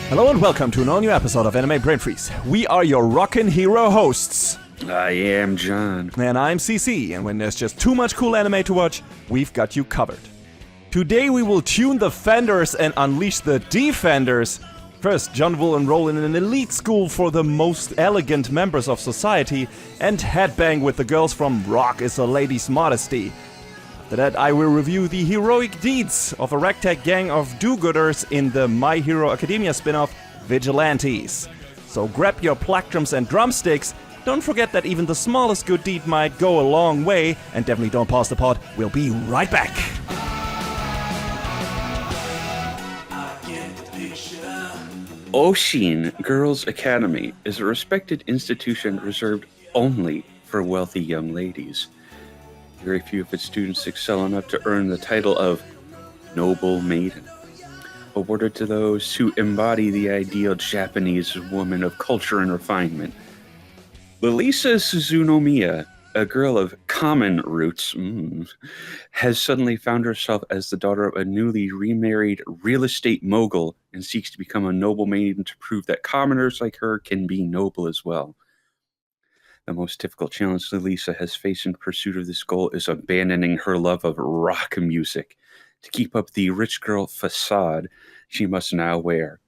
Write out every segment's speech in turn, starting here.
Hello and welcome to an all-new episode of Anime Brain Freeze. We are your rockin' hero hosts. I am John. And I'm CC, and when there's just too much cool anime to watch, we've got you covered. Today we will tune the fenders and unleash the defenders. First, John will enroll in an elite school for the most elegant members of society and headbang with the girls from Rock is a Lady's Modesty. After that, I will review the heroic deeds of a ragtag gang of do-gooders in the My Hero Academia spin-off, Vigilantes. So grab your plectrums and drumsticks. Don't forget that even the smallest good deed might go a long way, and definitely don't pause the pod. We'll be right back. Oshin Girls Academy is a respected institution reserved only for wealthy young ladies. Very few of its students excel enough to earn the title of Noble Maiden, awarded to those who embody the ideal Japanese woman of culture and refinement. Lisa Suzunomiya, a girl of common roots, has suddenly found herself as the daughter of a newly remarried real estate mogul and seeks to become a noble maiden to prove that commoners like her can be noble as well. The most difficult challenge Lisa has faced in pursuit of this goal is abandoning her love of rock music to keep up the rich girl facade she must now wear.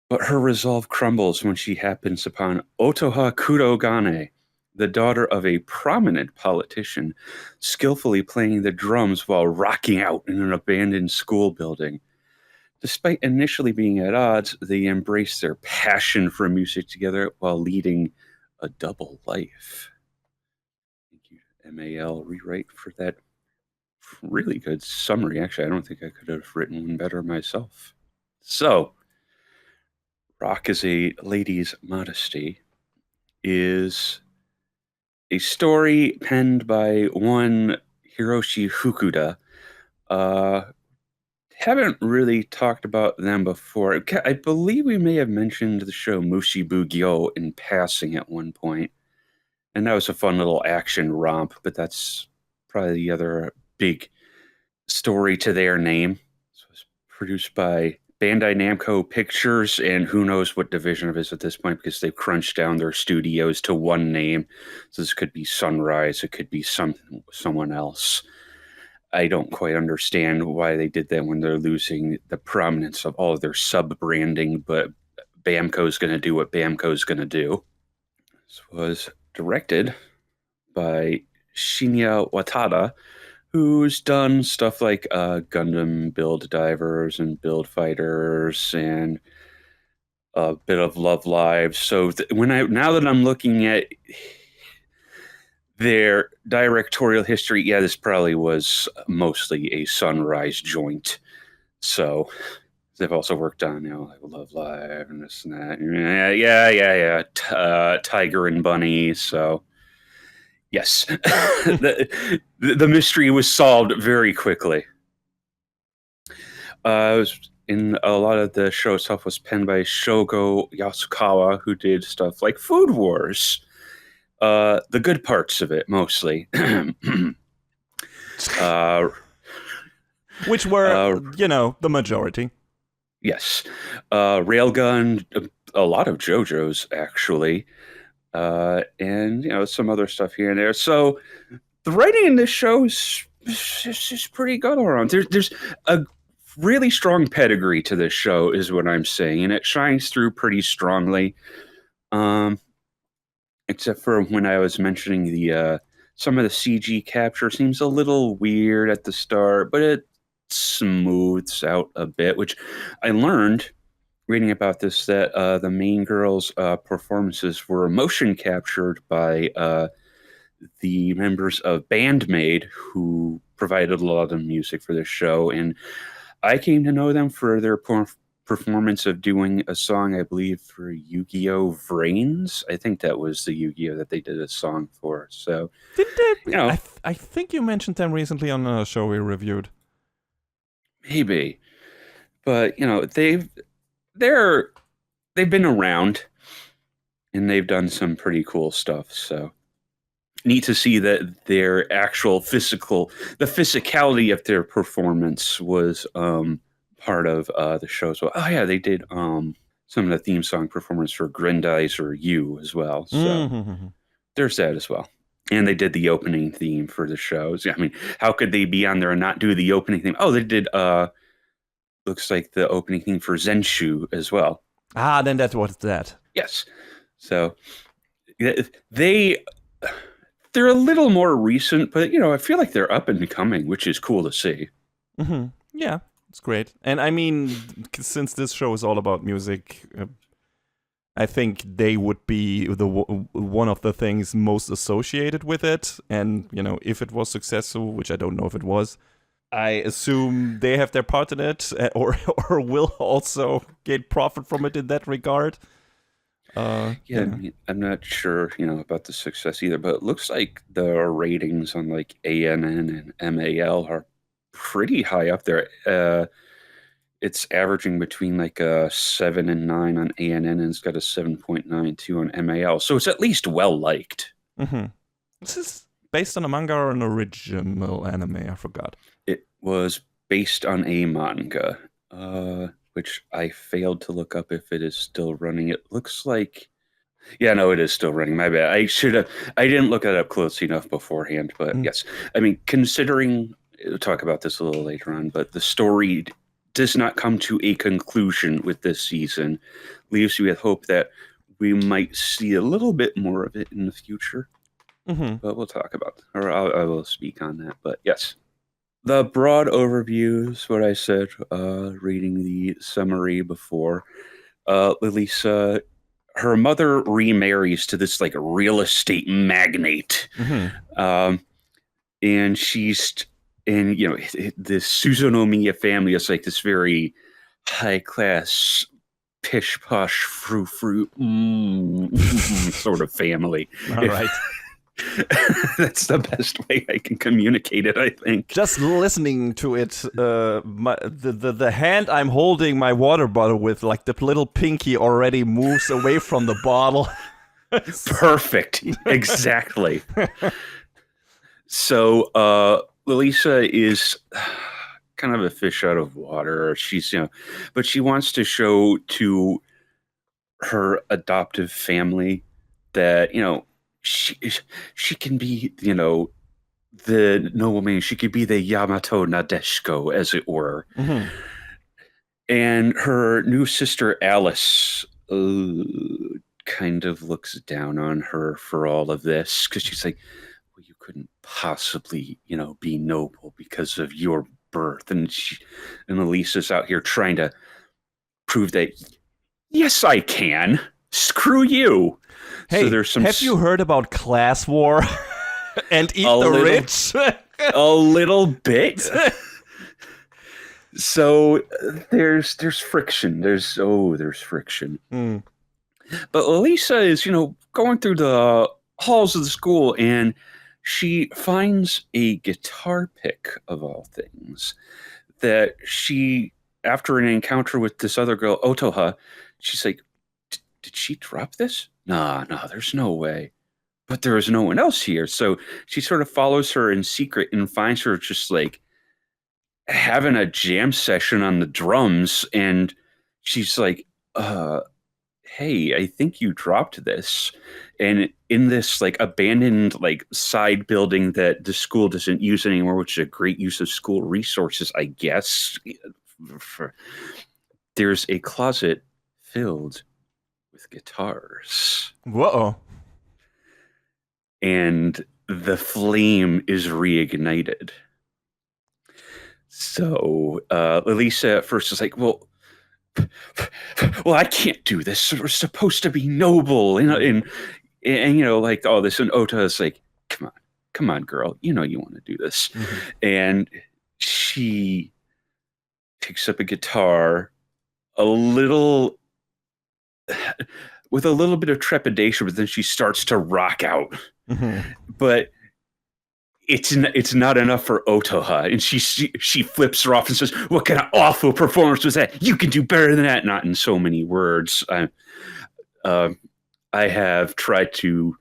But her resolve crumbles when she happens upon Otoha Kurogane, the daughter of a prominent politician, skillfully playing the drums while rocking out in an abandoned school building. Despite initially being at odds, they embrace their passion for music together while leading a double life. Thank you to MAL Rewrite for that really good summary. Actually, I don't think I could have written one better myself. So, Rock is a Lady's Modesty is a story penned by one Hiroshi Fukuda. Haven't really talked about them before. I believe we may have mentioned the show Mushibugyo in passing at one point. And that was a fun little action romp, but that's probably the other big story to their name. So it was produced by Bandai Namco Pictures, and who knows what division it is at this point because they've crunched down their studios to one name. So this could be Sunrise, it could be someone else. I don't quite understand why they did that when they're losing the prominence of all of their sub-branding, but Bamco's going to do what Bamco's going to do. This was directed by Shinya Watada, who's done stuff like Gundam Build Divers and Build Fighters and a bit of Love Live. So now that I'm looking at their directorial history, yeah, this probably was mostly a Sunrise joint. So they've also worked on, like Love Live and this and that. Yeah. Tiger and Bunny. So yes, the mystery was solved very quickly. In a lot of the show itself was penned by Shogo Yasukawa, who did stuff like Food Wars. The good parts of it, mostly. Which were, the majority. Yes. Railgun, a lot of JoJo's, actually. And, some other stuff here and there. So the writing in this show is pretty good all around. There's a really strong pedigree to this show, is what I'm saying, and it shines through pretty strongly. Except for when I was mentioning the some of the CG capture seems a little weird at the start, but it smooths out a bit, which I learned reading about this, that the main girls' performances were motion captured by the members of Bandmade, who provided a lot of music for this show, and I came to know them for their performance of doing a song, I believe, for Yu-Gi-Oh! Vrains. I think that was the Yu-Gi-Oh! That they did a song for. So, did they? I think you mentioned them recently on a show we reviewed. Maybe, but they've been around, and they've done some pretty cool stuff. So neat to see that their actual the physicality of their performance was part of the show as well. Oh yeah, they did some of the theme song performance for Grandizer U as well. So there's that as well. And they did the opening theme for the shows. I mean, how could they be on there and not do the opening theme? Oh, they did, looks like the opening theme for Zenshu as well. Ah, then that was that. Yes. So they're a little more recent, but, I feel like they're up and coming, which is cool to see. Yeah, it's great. And I mean, since this show is all about music, I think they would be one of the things most associated with it. And, if it was successful, which I don't know if it was, I assume they have their part in it or will also get profit from it in that regard. I mean, I'm not sure, about the success either, but it looks like the ratings on like ANN and MAL are pretty high up there. It's averaging between like a 7 and 9 on ANN, and it's got a 7.92 on MAL. So it's at least well liked. This is based on a manga or an original anime? I forgot. It was based on a manga, which I failed to look up if it is still running. It looks like, no, it is still running. My bad. I didn't look it up close enough beforehand, but yes. I mean, considering, we'll talk about this a little later on, but the story does not come to a conclusion with this season, leaves you with hope that we might see a little bit more of it in the future. But we'll talk about, or I will speak on that. But yes, the broad overview is what I said, reading the summary before. Lisa, her mother remarries to this like real estate magnate. And she's, and the Suzunomiya family is like this very high class, pish posh, frou frou sort of family. All right. That's the best way I can communicate it, I think. Just listening to it, the hand I'm holding my water bottle with, like the little pinky already moves away from the bottle. Perfect. Exactly. So, Lisa is kind of a fish out of water. She's, but she wants to show to her adoptive family that, she can be, the nobleman. She could be the Yamato Nadeshiko, as it were. And her new sister, Alice, kind of looks down on her for all of this, because she's like, well, you couldn't possibly, be noble because of your birth. And Elisa's out here trying to prove that, yes, I can. Screw you. Hey, so have you heard about class war and eat the rich? A little bit. So there's friction. There's friction. But Elisa is, going through the halls of the school, and she finds a guitar pick, of all things, that she, after an encounter with this other girl, Otoha, she's like, did she drop this? No, there's no way. But there is no one else here. So she sort of follows her in secret and finds her just like having a jam session on the drums. And she's like, hey, I think you dropped this. And in this like abandoned like side building that the school doesn't use anymore, which is a great use of school resources, I guess, there's a closet filled with guitars. Whoa. And the flame is reignited. So Elisa at first is like, well, I can't do this. We're supposed to be noble. And like all this. And Ota is like, come on, girl. You want to do this. And she picks up a guitar with a little bit of trepidation, but then she starts to rock out. But it's not enough for Otoha, and she flips her off and says, "What kind of awful performance was that? You can do better than that." Not in so many words. I have tried to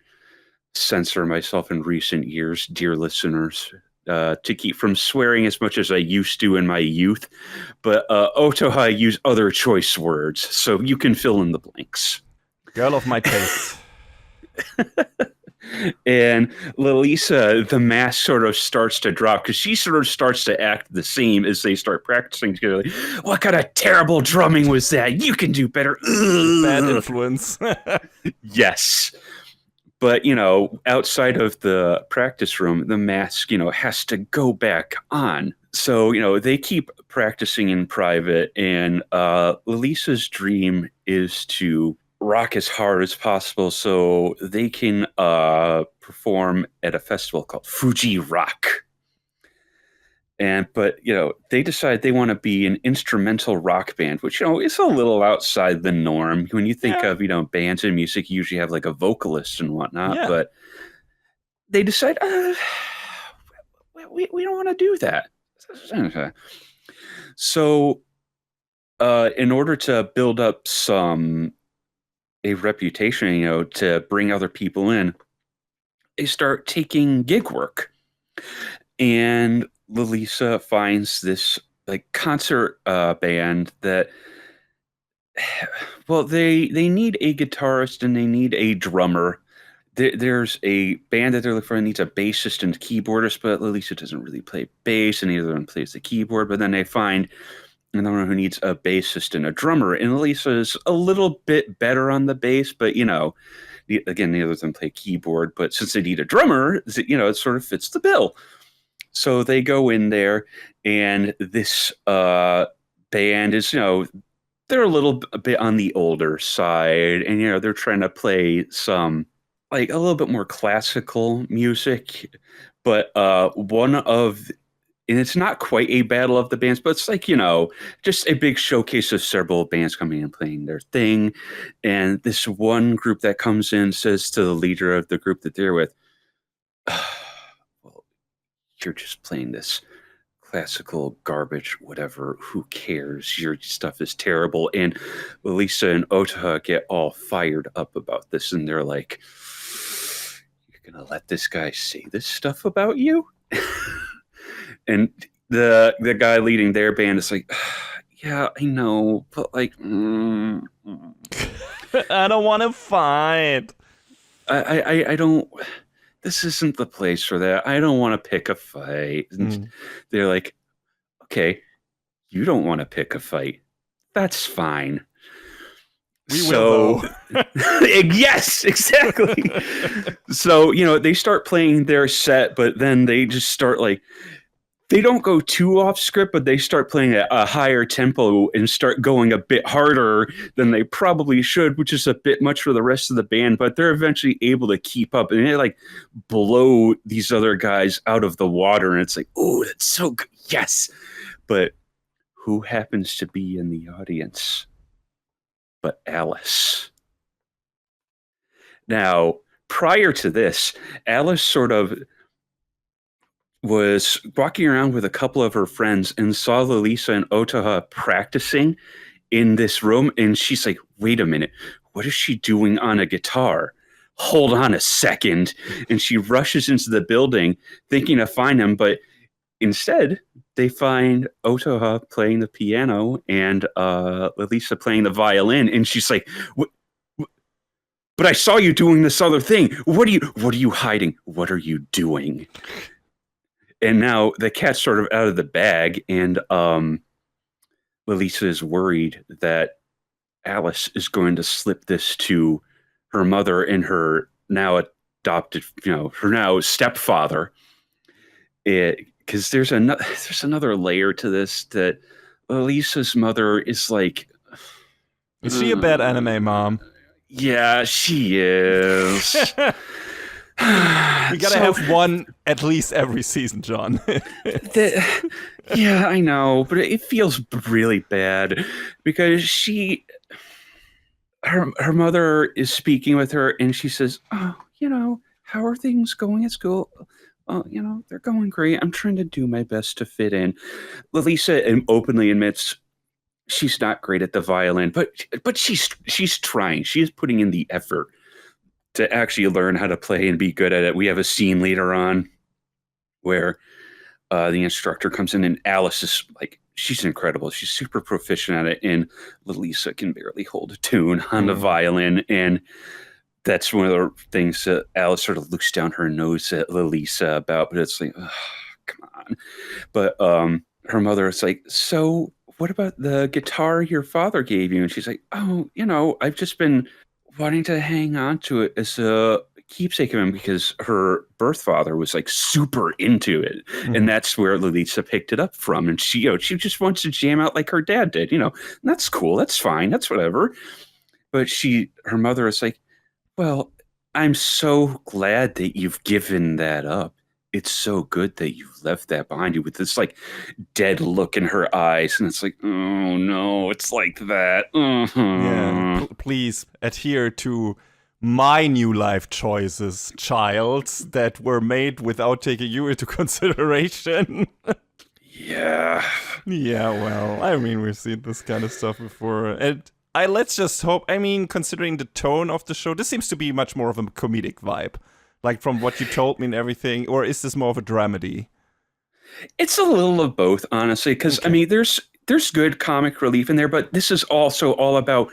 censor myself in recent years, dear listeners. to keep from swearing as much as I used to in my youth. But Otoha used other choice words, so you can fill in the blanks. Girl of my taste. And Lalisa, the mask sort of starts to drop because she sort of starts to act the same as they start practicing together. Like, what kind of terrible drumming was that? You can do better. Bad influence. Yes. But, outside of the practice room, the mask, has to go back on. So, they keep practicing in private. And Lalisa's dream is to rock as hard as possible so they can perform at a festival called Fuji Rock. But they decide they want to be an instrumental rock band, which is a little outside the norm. When you think of bands and music, you usually have like a vocalist and whatnot. But they decide we don't want to do that. So in order to build up a reputation, to bring other people in, they start taking gig work. And Lalisa finds this like concert band that, well, they need a guitarist and they need a drummer. There's a band that they're looking for that needs a bassist and keyboardist, but Lalisa doesn't really play bass and neither of them plays the keyboard. But then they find another one who needs a bassist and a drummer. And Lalisa is a little bit better on the bass, but again, neither of them play keyboard. But since they need a drummer, it sort of fits the bill. So they go in there, and this band is, they're a little bit on the older side, and they're trying to play some like a little bit more classical music. But and it's not quite a battle of the bands, but it's like, just a big showcase of several bands coming and playing their thing. And this one group that comes in says to the leader of the group that they're with, well, you're just playing this classical garbage, whatever, who cares? Your stuff is terrible. And Lisa and Otaha get all fired up about this, and they're like, you're going to let this guy say this stuff about you? And the guy leading their band is like, yeah, I know, but like, I don't want to fight. I don't. This isn't the place for that. I don't want to pick a fight. And they're like, okay, you don't want to pick a fight. That's fine. We will, though. Yes, exactly. So, they start playing their set, but then they just start like, they don't go too off script, but they start playing at a higher tempo and start going a bit harder than they probably should, which is a bit much for the rest of the band, but they're eventually able to keep up, and they like blow these other guys out of the water, and it's like, oh, that's so good. Yes. But who happens to be in the audience but Alice? Now, prior to this, Alice sort of was walking around with a couple of her friends and saw Lalisa and Otaha practicing in this room. And she's like, wait a minute, what is she doing on a guitar? Hold on a second. And she rushes into the building thinking to find him. But instead, they find Otaha playing the piano and Lalisa playing the violin. And she's like, but I saw you doing this other thing. What are you hiding? What are you doing? And now the cat's sort of out of the bag, and Lalisa is worried that Alice is going to slip this to her mother and her now adopted, her now stepfather. Because there's another layer to this, that Lalisa's mother is like, is she a bad anime mom? Yeah, she is. We gotta have one at least every season, John. Yeah, I know, but it feels really bad because her mother is speaking with her, and she says, "Oh, how are things going at school? Oh, they're going great. I'm trying to do my best to fit in." Lalisa openly admits she's not great at the violin, but she's trying. She is putting in the effort to actually learn how to play and be good at it. We have a scene later on where the instructor comes in, and Alice is like, she's incredible. She's super proficient at it, and Lisa can barely hold a tune on the violin, and that's one of the things that Alice sort of looks down her nose at Lisa about, but it's like, oh, come on. But her mother is like, so what about the guitar your father gave you? And she's like, oh, I've just been wanting to hang on to it as a keepsake of him because her birth father was like super into it. And that's where Lisa picked it up from. And she just wants to jam out like her dad did, and that's cool. That's fine. That's whatever. But her mother is like, well, I'm so glad that you've given that up. It's so good that you've left that behind you, with this like dead look in her eyes. And it's like, oh no, it's like that. Yeah, please adhere to my new life choices, child, that were made without taking you into consideration. Yeah. Yeah, well, I mean, we've seen this kind of stuff before. And let's just hope, considering the tone of the show, this seems to be much more of a comedic vibe. Like from what you told me and everything, or is this more of a dramedy? It's a little of both, honestly, because okay. There's good comic relief in there, but this is also all about,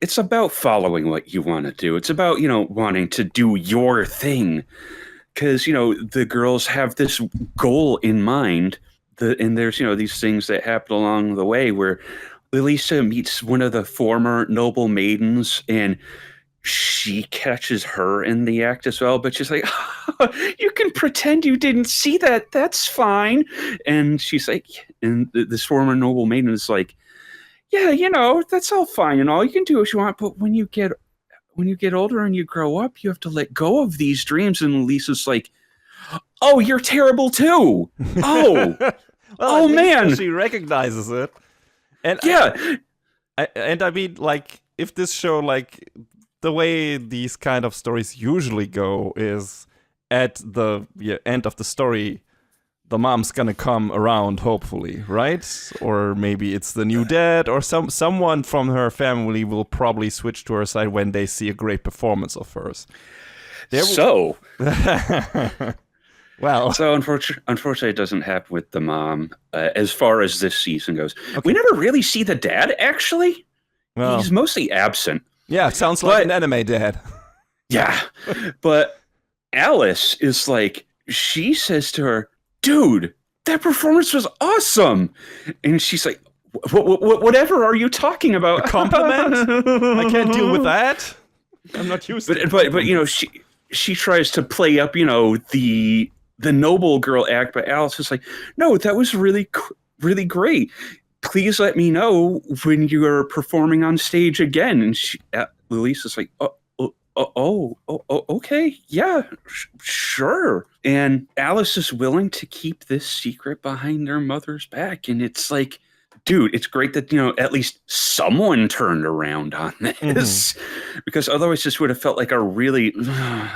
it's about following what you want to do. It's about, wanting to do your thing. Because, the girls have this goal in mind, and there's, these things that happen along the way where Lisa meets one of the former noble maidens, and she catches her in the act as well, but she's like, oh, you can pretend you didn't see that. That's fine. And she's like, and this former noble maiden is like, yeah, that's all fine and all. You can do what you want, but when you get older and you grow up, you have to let go of these dreams. And Lisa's like, oh, you're terrible too. Oh, well, oh man, she recognizes it. And yeah, I mean, like, if this show, like, the way these kind of stories usually go is at the end of the story, the mom's gonna come around, hopefully, right? Or maybe it's the new dad, or someone from her family will probably switch to her side when they see a great performance of hers. Well, so unfortunately, it doesn't happen with the mom as far as this season goes. Okay. We never really see the dad, actually. Well, he's mostly absent. Yeah, sounds like an anime dad. Yeah, but Alice is like, she says to her, dude, that performance was awesome. And she's like, whatever are you talking about? A compliment? I can't deal with that. I'm not used to it. But she tries to play up, the noble girl act, but Alice is like, no, that was really, really great. Please let me know when you are performing on stage again. And Lisa's like, okay, yeah, sure. And Alice is willing to keep this secret behind their mother's back. And it's like, dude, it's great that, at least someone turned around on this. Because otherwise this would have felt like a really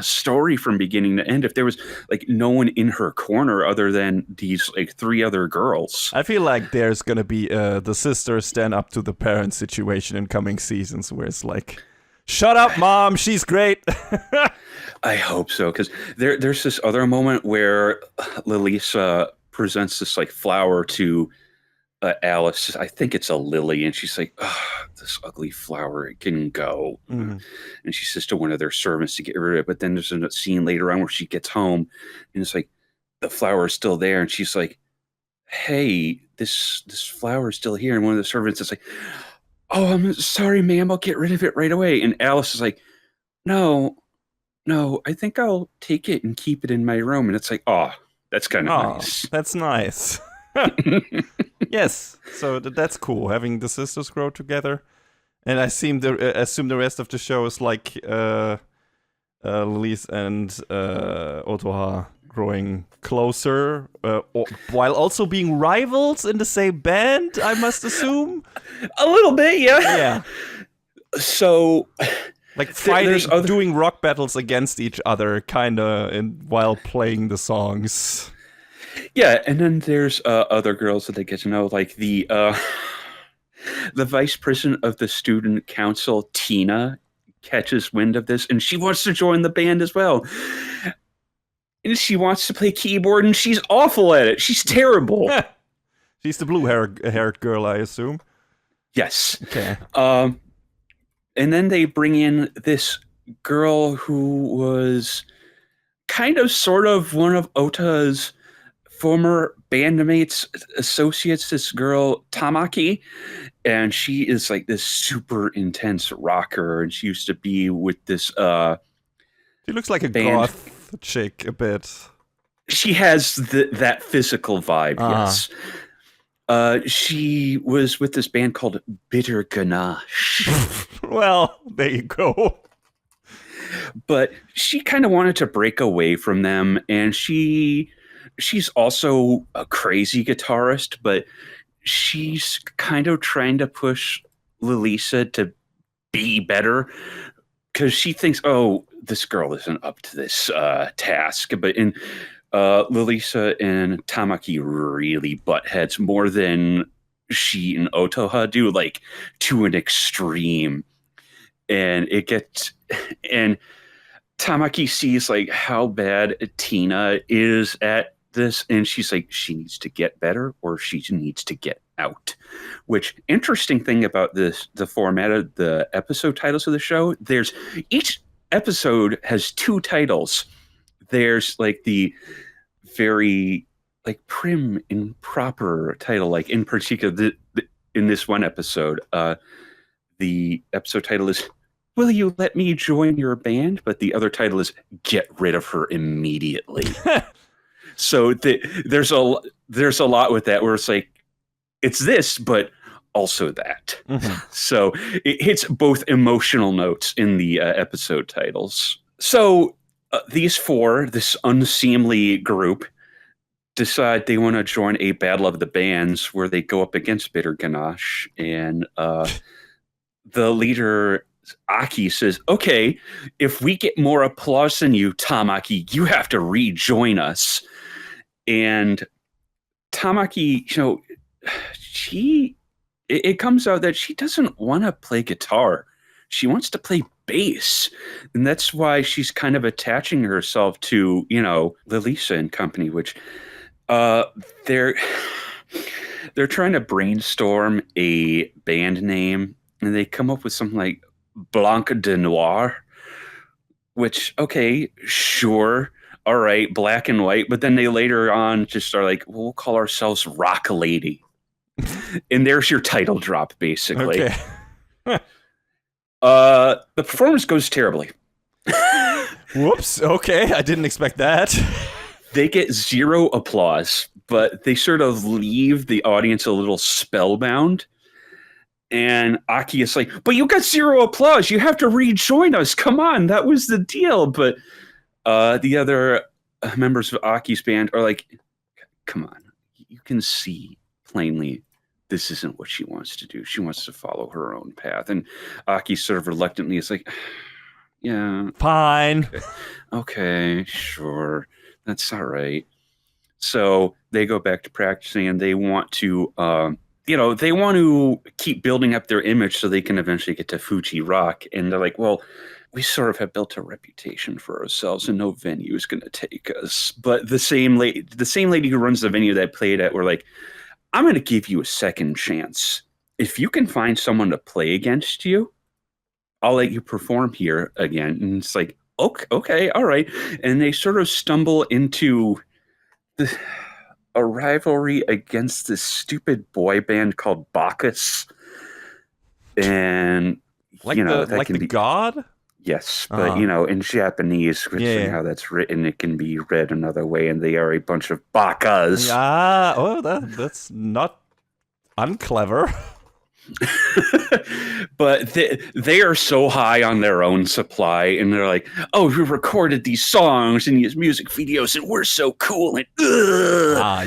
story from beginning to end if there was like no one in her corner other than these like three other girls. I feel like there's going to be the sisters stand up to the parent situation in coming seasons where it's like, shut up, mom, she's great. I hope so, because there's this other moment where Lisa presents this like flower to Alice. I think it's a lily, and she's like, oh, this ugly flower, it can go. And she says to one of their servants to get rid of it, but then there's a scene later on where she gets home and it's like the flower is still there, and she's like, hey, this flower is still here. And one of the servants is like, oh, I'm sorry, ma'am, I'll get rid of it right away. And Alice is like, no, I think I'll take it and keep it in my room. And it's like, oh, that's kind of nice. That's nice. Yes, so that's cool, having the sisters grow together. And I assume the rest of the show is like Lise and Otoha growing closer, while also being rivals in the same band, I must assume. A little bit, yeah. Yeah. So, like fighting, doing rock battles against each other, kind of, while playing the songs. Yeah, and then there's other girls that they get to know, like the vice president of the student council, Tina, catches wind of this, and she wants to join the band as well. and she wants to play keyboard, and she's awful at it. She's terrible. She's the blue-haired girl, I assume. Yes. Okay. And then they bring in this girl who was kind of sort of one of Ota's former bandmates, associates, this girl, Tamaki. And she is like this super intense rocker. And she used to be with this She looks like a band. goth chick a bit. She has that physical vibe, yes. She was with this band called Bitter Ganache. Well, there you go. But she kind of wanted to break away from them, and she's also a crazy guitarist, but she's kind of trying to push Lilisa to be better because she thinks, oh, this girl isn't up to this task. But Lilisa and Tamaki really butt heads more than she and Otoha do, like to an extreme. And Tamaki sees like how bad Tina is at this, and she's like, she needs to get better or she needs to get out. Which, interesting thing about the format of the episode titles of the show, there's each episode has two titles. There's like the very like prim and proper title, like in particular in this one episode, the episode title is "Will You Let Me Join Your Band?" But the other title is "Get Rid of Her Immediately." So there's a lot with that where it's like it's this, but also that. Mm-hmm. So it hits both emotional notes in the episode titles. So these four, this unseemly group, decide they want to join a battle of the bands where they go up against Bitter Ganache, and the leader Aki says, okay, if we get more applause than you, Tamaki, you have to rejoin us. And Tamaki, it comes out that she doesn't want to play guitar. She wants to play bass. And that's why she's kind of attaching herself to, Lilisa and company, which they're trying to brainstorm a band name, and they come up with something like Blanc de Noir, which, okay, sure, all right, black and white, but then they later on just are like, we'll call ourselves Rock Lady. And there's your title drop, basically. Okay. The performance goes terribly. Whoops, okay, I didn't expect that. They get zero applause, but they sort of leave the audience a little spellbound. And Aki is like, but you got zero applause. You have to rejoin us. Come on, that was the deal. But the other members of Aki's band are like, come on. You can see plainly this isn't what she wants to do. She wants to follow her own path. And Aki sort of reluctantly is like, yeah. Fine. Okay, sure. That's all right. So they go back to practicing, and they want to, they want to keep building up their image so they can eventually get to Fuji Rock. And they're like, well, we sort of have built a reputation for ourselves, and no venue is going to take us. But the same lady who runs the venue that I played at, were like, I'm going to give you a second chance. If you can find someone to play against you, I'll let you perform here again. And it's like, okay, all right. And they sort of stumble into a rivalry against this stupid boy band called Bacchus. And, that can be god? Yes, but, in Japanese, which how that's written, it can be read another way, and they are a bunch of bakas. Yeah, that's not unclever. But they are so high on their own supply, and they're like, oh, we recorded these songs and these music videos, and we're so cool, and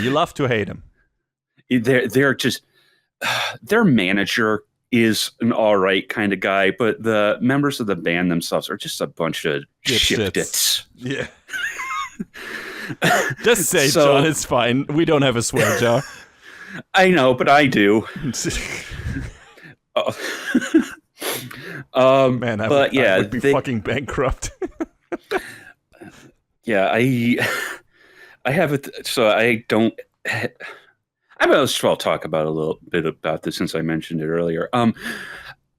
you love to hate them. They're just their manager is an all right kind of guy, but the members of the band themselves are just a bunch of shit-dits. Yeah. Just say, John, it's fine. We don't have a swear jar. I know, but I do. Man, I would be fucking bankrupt. Yeah, I have it. So I don't. I might as well talk about a little bit about this since I mentioned it earlier. I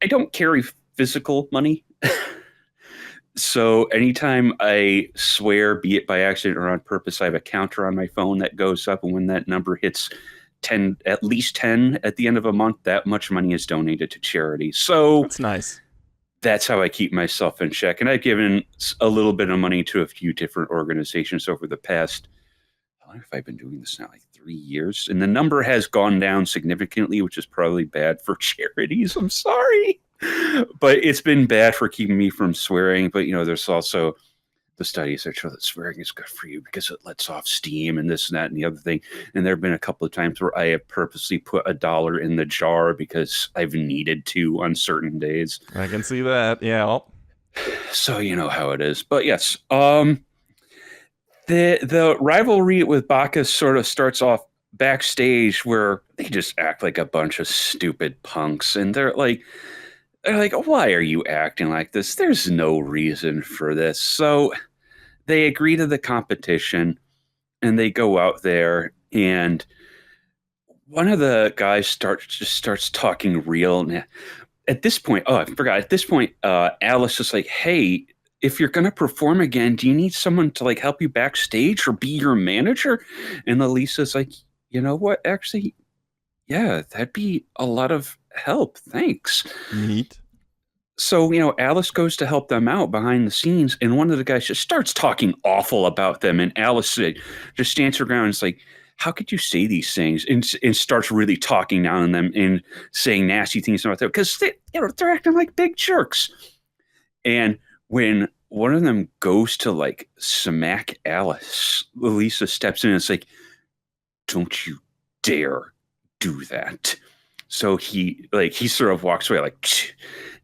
don't carry physical money. So anytime I swear, be it by accident or on purpose, I have a counter on my phone that goes up, and when that number hits 10, at least 10 at the end of a month, that much money is donated to charity. So That's nice. that's how I keep myself in check. And I've given a little bit of money to a few different organizations over the past, how long have I been doing this now? Like 3 years. And the number has gone down significantly, which is probably bad for charities. I'm sorry. But it's been bad for keeping me from swearing. But, there's also the studies that show that swearing is good for you because it lets off steam and this and that and the other thing. And there have been a couple of times where I have purposely put $1 in the jar because I've needed to on certain days. I can see that. Yeah. So you know how it is. But yes, the rivalry with Bacchus sort of starts off backstage where they just act like a bunch of stupid punks, and they're like, why are you acting like this? There's no reason for this. So they agree to the competition and they go out there, and one of the guys starts talking real. And at this point, oh, I forgot. At this point, Alice is like, hey, if you're going to perform again, do you need someone to help you backstage or be your manager? And Elisa's like, you know what? Actually, yeah, that'd be a lot of help. Thanks. Neat. So, Alice goes to help them out behind the scenes, and one of the guys just starts talking awful about them. And Alice just stands her ground and is like, how could you say these things? And starts really talking down on them and saying nasty things about them because they're acting like big jerks. And when one of them goes to smack Alice, Elisa steps in and is like, don't you dare do that. So he sort of walks away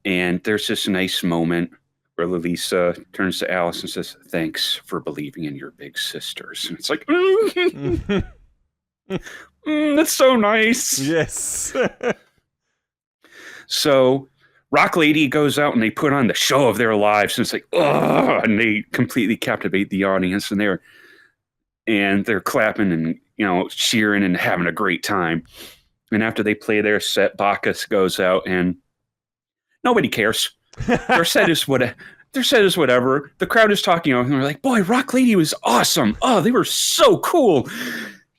and there's this nice moment where Lisa turns to Alice and says, thanks for believing in your big sisters. And it's like, that's so nice. Yes. So Rock Lady goes out and they put on the show of their lives. And it's like, ugh, and they completely captivate the audience. And they're clapping and, cheering and having a great time. And after they play their set, Bacchus goes out and nobody cares. Their set is whatever. The crowd is talking over, and they're like, boy, Rock Lady was awesome. Oh, they were so cool.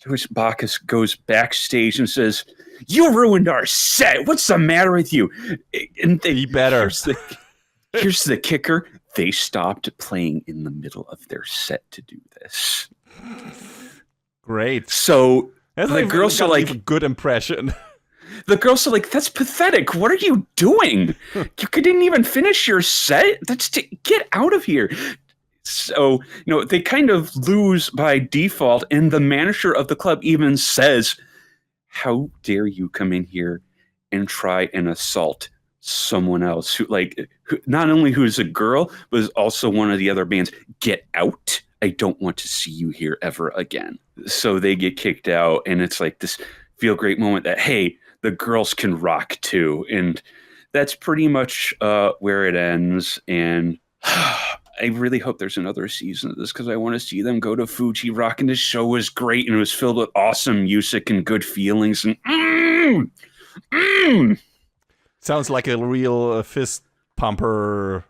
To which Bacchus goes backstage and says, you ruined our set. What's the matter with you? And Be better. Here's the kicker. They stopped playing in the middle of their set to do this. Great. So the girls are like, a good impression. The girls are like, that's pathetic. What are you doing? You didn't even finish your set? Get out of here. So, they kind of lose by default. And the manager of the club even says, how dare you come in here and try and assault someone else who not only who's a girl, but is also one of the other bands. Get out. I don't want to see you here ever again. So they get kicked out. And it's like this feel great moment that, hey, the girls can rock too. And that's pretty much where it ends. And I really hope there's another season of this because I want to see them go to Fuji Rock. And this show was great and it was filled with awesome music and good feelings. And sounds like a real fist pumper,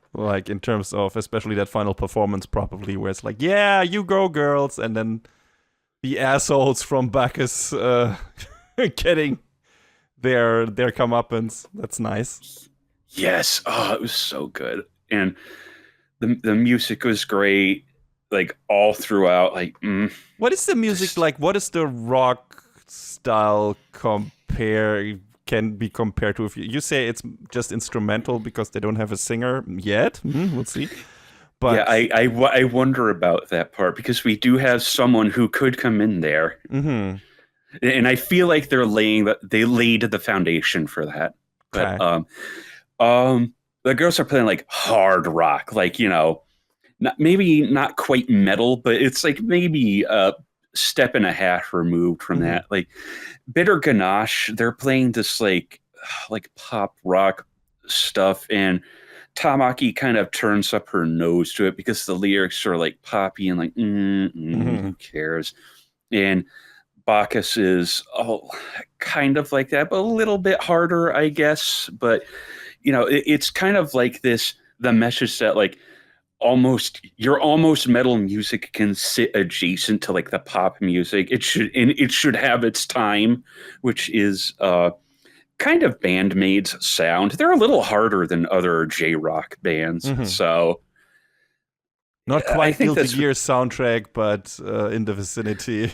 in terms of especially that final performance, probably, where it's like, yeah, you go, girls. And then the assholes from Bacchus getting their comeuppance. That's nice. Yes. Oh, it was so good. And the music was great, all throughout. What is the music like? What is the rock style can be compared to? If you say it's just instrumental because they don't have a singer yet, we'll see. But yeah, I wonder about that part because we do have someone who could come in there. Mm-hmm. And I feel like they laid the foundation for that. But okay. The girls are playing hard rock, maybe not quite metal, but it's maybe a step and a half removed from that. Bitter Ganache, they're playing this like pop rock stuff, and Tamaki kind of turns up her nose to it because the lyrics are like poppy and like, who cares? And Bacchus is kind of like that, but a little bit harder, I guess. But, it's kind of like the message that like your almost metal music can sit adjacent to like the pop music. It should have its time, which is kind of Bandmaid's sound. They're a little harder than other J-rock bands, so not I quite think Guilty Gear soundtrack, but in the vicinity.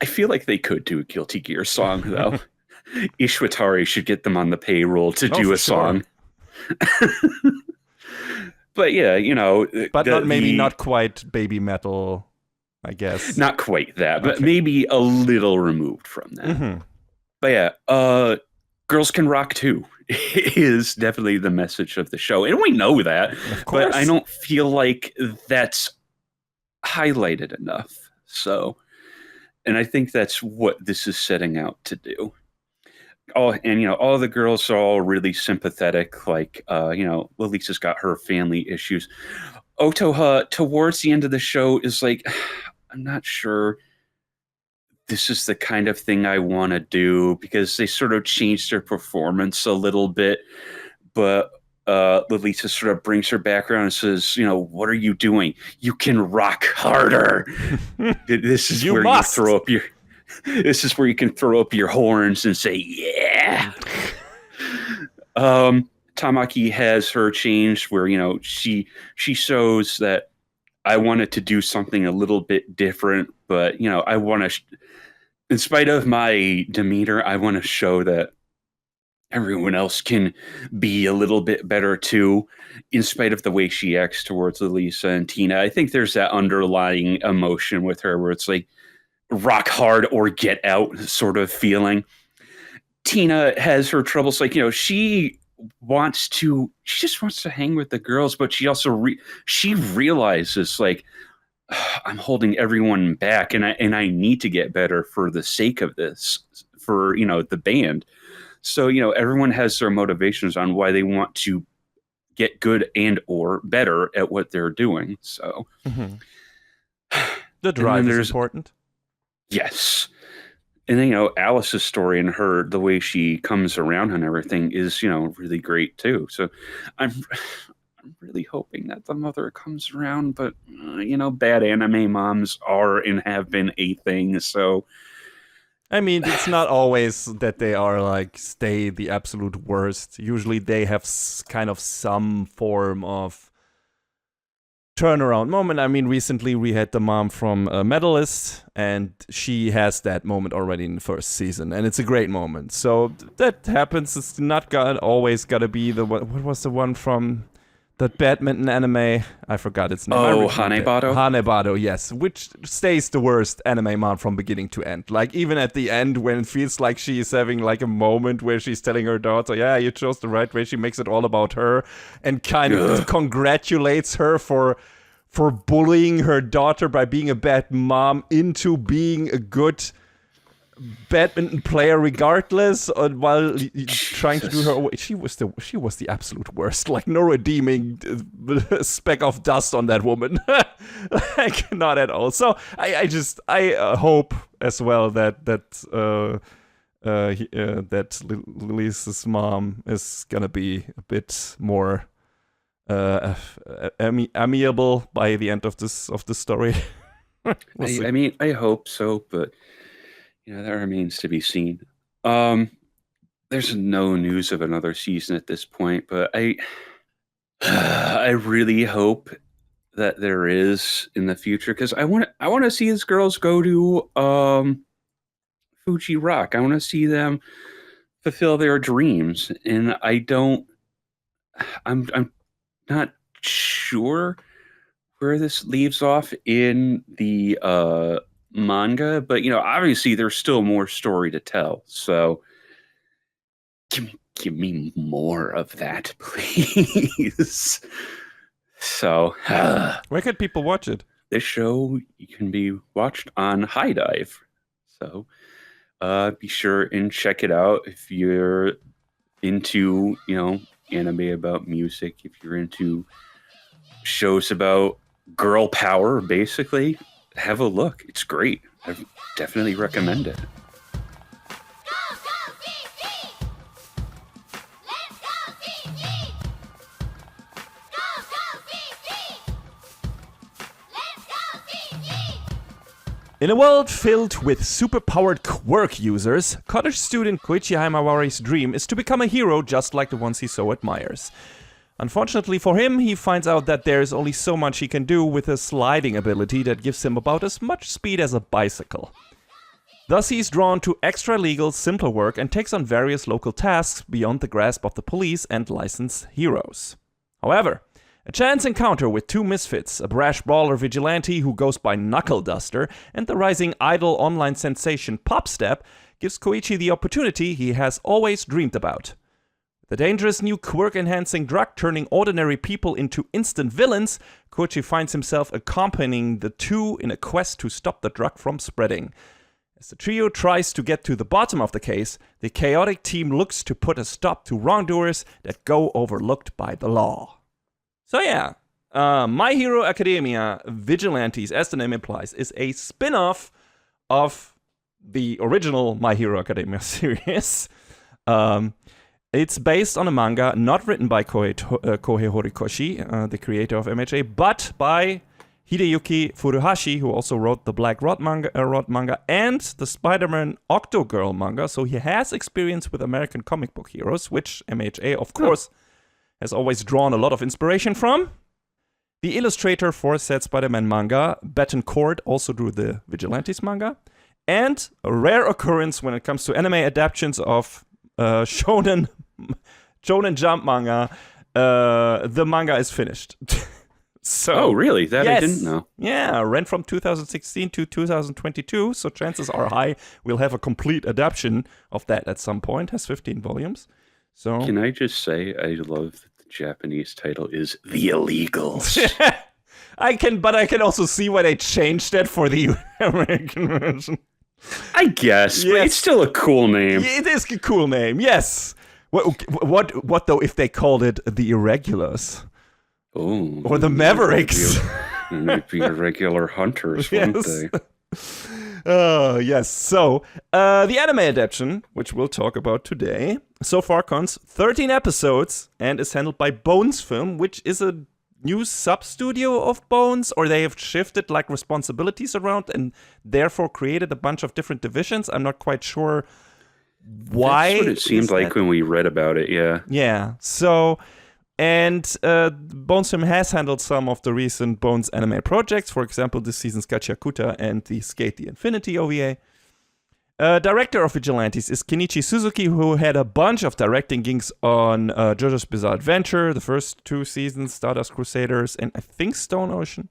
I feel like they could do a Guilty Gear song though. Ishwatari should get them on the payroll to do a song. But yeah, but not quite baby metal, I guess. Not quite that, but maybe a little removed from that. But yeah, girls can rock too is definitely the message of the show, and we know that. Of course. But I don't feel like that's highlighted enough. So, and I think that's what this is setting out to do. All the girls are all really sympathetic. Like, Lisa's got her family issues. Otoha, towards the end of the show, is like, I'm not sure this is the kind of thing I want to do, because they sort of changed their performance a little bit. But Lisa sort of brings her back around and says, what are you doing? You can rock harder. This is where you throw up your... This is where you can throw up your horns and say, yeah. Tamaki has her changed where, she shows that I wanted to do something a little bit different, but, I want to, in spite of my demeanor, I want to show that everyone else can be a little bit better too, in spite of the way she acts towards Lisa and Tina. I think there's that underlying emotion with her where it's like, rock hard or get out sort of feeling. Tina has her troubles, like, she just wants to hang with the girls, but she also she realizes like, I'm holding everyone back, and I need to get better for the sake of this, for the band. So everyone has their motivations on why they want to get good and or better at what they're doing. So the drive is important. Yes. And then, Alice's story and the way she comes around and everything is, really great too. So I'm really hoping that the mother comes around, but, bad anime moms are and have been a thing. So, I mean, it's not always that they are like stay the absolute worst. Usually they have kind of some form of turnaround moment. I mean, recently we had the mom from Medalist, and she has that moment already in the first season, and it's a great moment. So that happens. It's not always gotta be the what was the one from that badminton anime? I forgot its name. Oh, Hanebado? Hanebado, yes. Which stays the worst anime mom from beginning to end. Like, even at the end, when it feels like she is having like a moment where she's telling her daughter, yeah, you chose the right way, she makes it all about her, and kind of congratulates her for bullying her daughter by being a bad mom into being a good badminton player regardless, while trying to do her way. She was the absolute worst. Like, no redeeming speck of dust on that woman. Like, not at all. So I hope as well that Lisa's mom is gonna be a bit more amiable by the end of the story. I mean, I hope so, but that remains to be seen. There's no news of another season at this point, but I really hope that there is in the future, because I want to see these girls go to Fuji Rock. I want to see them fulfill their dreams, and I'm not sure where this leaves off in the manga, but obviously there's still more story to tell. So give me more of that, please. So where could people watch it? This show can be watched on High Dive. So be sure and check it out if you're into anime about music, if you're into shows about girl power, basically, have a look. It's great. I definitely recommend it. In a world filled with superpowered quirk users, college student Koichi Himawari's dream is to become a hero just like the ones he so admires. Unfortunately for him, he finds out that there is only so much he can do with a sliding ability that gives him about as much speed as a bicycle. Thus he is drawn to extra-legal, simpler work and takes on various local tasks beyond the grasp of the police and licensed heroes. However, a chance encounter with two misfits, a brash brawler vigilante who goes by Knuckle Duster, and the rising idol online sensation Popstep, gives Koichi the opportunity he has always dreamed about. The dangerous new quirk-enhancing drug turning ordinary people into instant villains, Koichi finds himself accompanying the two in a quest to stop the drug from spreading. As the trio tries to get to the bottom of the case, the chaotic team looks to put a stop to wrongdoers that go overlooked by the law. So yeah, My Hero Academia Vigilantes, as the name implies, is a spin-off of the original My Hero Academia series. It's based on a manga not written by Kohei Horikoshi, the creator of MHA, but by Hideyuki Furuhashi, who also wrote the Black Rod manga and the Spider-Man Octogirl manga, so he has experience with American comic book heroes, which MHA, of course, has always drawn a lot of inspiration from. The illustrator for said Spider-Man manga, Betancourt, also drew the Vigilantes manga. And a rare occurrence when it comes to anime adaptations of Shonen Jump manga, the manga is finished. Oh, really? That yes. I didn't know. Yeah, ran from 2016 to 2022, so chances are high we'll have a complete adaptation of that at some point. Has 15 volumes. So can I just say I love that the Japanese title is The Illegals. I can also see why they changed that for the American version. I guess, yes. But it's still a cool name. It is a cool name, yes. What though if they called it the Irregulars? Oh, or the Mavericks? They might be irregular hunters, won't they? Yes. So, the anime adaptation, which we'll talk about today, so far cons 13 episodes and is handled by Bones Film, which is a new sub-studio of Bones, or they have shifted like responsibilities around and therefore created a bunch of different divisions. I'm not quite sure why. That's what it seemed like when we read about it, yeah. Yeah. So, and Bones Film has handled some of the recent Bones anime projects, for example, this season's Gachiakuta and the Skate the Infinity OVA. Director of Vigilantes is Kenichi Suzuki, who had a bunch of directing gigs on JoJo's Bizarre Adventure, the first 2 seasons, Stardust Crusaders, and I think Stone Ocean,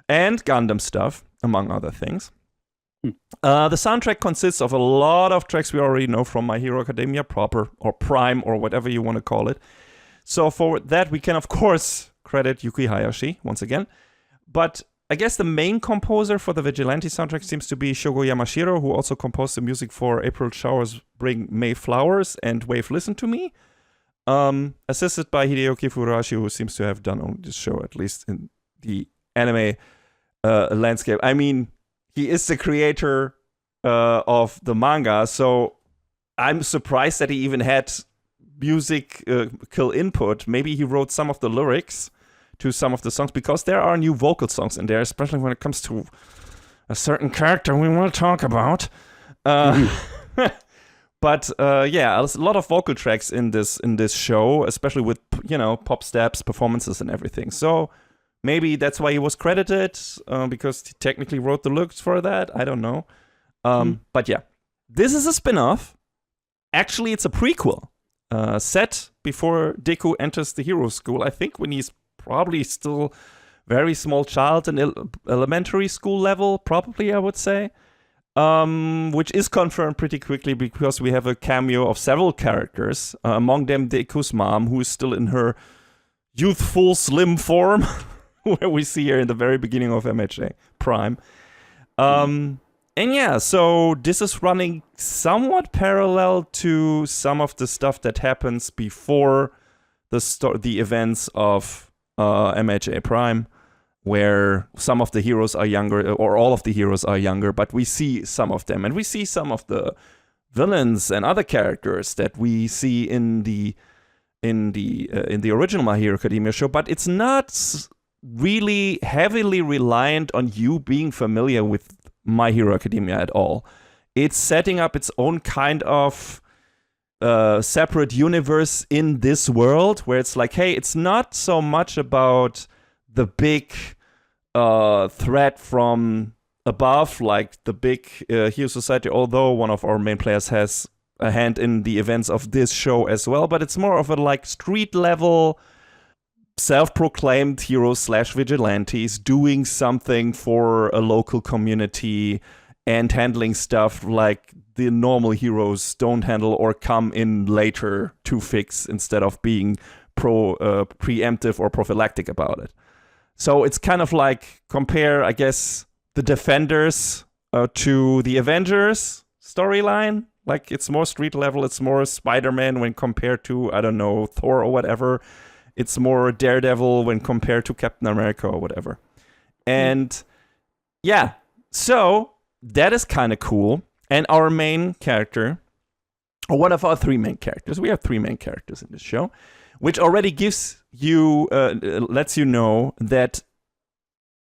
and Gundam stuff, among other things. The soundtrack consists of a lot of tracks we already know from My Hero Academia proper, or Prime, or whatever you want to call it. So for that, we can, of course, credit Yuki Hayashi, once again. But I guess the main composer for the Vigilante soundtrack seems to be Shogo Yamashiro, who also composed the music for April Showers Bring May Flowers and Wave Listen to Me. Assisted by Hideyuki Furuhashi, who seems to have done only this show, at least in the anime landscape. I mean, he is the creator of the manga, so I'm surprised that he even had musical input. Maybe he wrote some of the lyrics to some of the songs, because there are new vocal songs in there, especially when it comes to a certain character we will talk about. But yeah, there's a lot of vocal tracks in this show, especially with, you know, pop steps, performances, and everything. So maybe that's why he was credited, because he technically wrote the lyrics for that. I don't know. But yeah, this is a spin-off. Actually, it's a prequel set before Deku enters the hero school. I think when he's probably still very small child in elementary school level, probably, I would say. Which is confirmed pretty quickly because we have a cameo of several characters, among them Deku's mom, who is still in her youthful, slim form, where we see her in the very beginning of MHA Prime. And yeah, so this is running somewhat parallel to some of the stuff that happens before the events of MHA Prime, where some of the heroes are younger, or all of the heroes are younger, but we see some of them, and we see some of the villains and other characters that we see in the original My Hero Academia show, but it's not really heavily reliant on you being familiar with My Hero Academia at all. It's setting up its own kind of separate universe in this world, where it's like, hey, it's not so much about the big threat from above, like the big Hero Society, although one of our main players has a hand in the events of this show as well, but it's more of a like street level, self-proclaimed heroes / vigilantes doing something for a local community and handling stuff like the normal heroes don't handle or come in later to fix, instead of being preemptive or prophylactic about it. So it's kind of like, compare, I guess, the Defenders to the Avengers storyline. Like, it's more street level, it's more Spider-Man when compared to, I don't know, Thor or whatever. It's more Daredevil when compared to Captain America or whatever. And yeah, so that is kind of cool. And our main character, or one of our 3 main characters, we have 3 main characters in this show, which already gives you, lets you know that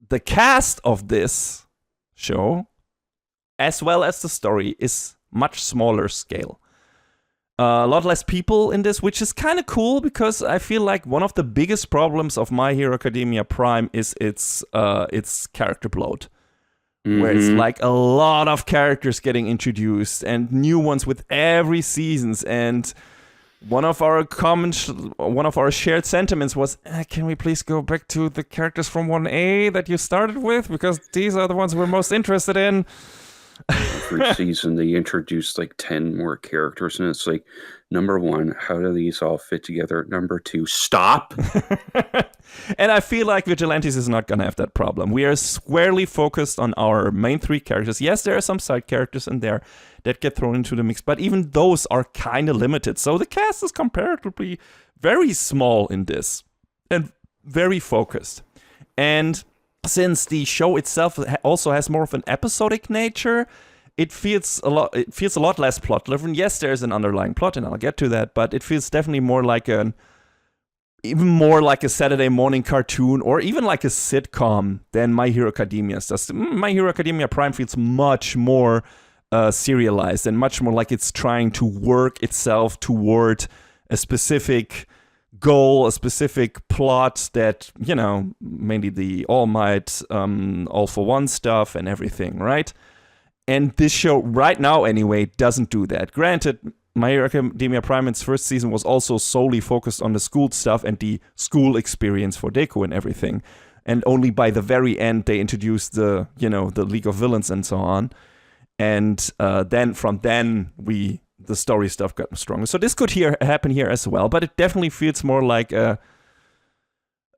the cast of this show, as well as the story, is much smaller scale. A lot less people in this, which is kind of cool, because I feel like one of the biggest problems of My Hero Academia Prime is its character bloat. Where it's like a lot of characters getting introduced and new ones with every seasons. And one of our shared sentiments was, can we please go back to the characters from 1A that you started with? Because these are the ones we're most interested in. Every season they introduce like 10 more characters, and it's like, number 1, how do these all fit together? Number 2, stop. And I feel like Vigilantes is not gonna have that problem. We are squarely focused on our main 3 characters. Yes, there are some side characters in there that get thrown into the mix, but even those are kind of limited. So the cast is comparatively very small in this, and very focused. And since the show itself also has more of an episodic nature, it feels a lot less plot driven. Yes, there's an underlying plot, and I'll get to that, but it feels definitely more like even more like a Saturday morning cartoon, or even like a sitcom than My Hero Academia does. My Hero Academia Prime feels much more serialized, and much more like it's trying to work itself toward a specific goal, a specific plot that, you know, mainly the All Might, All for One stuff and everything, right? And this show, right now anyway, doesn't do that. Granted, My Hero Academia Prime, its first season, was also solely focused on the school stuff and the school experience for Deku and everything. And only by the very end, they introduced the League of Villains and so on. And then the story stuff got stronger. So this could happen here as well, but it definitely feels more like a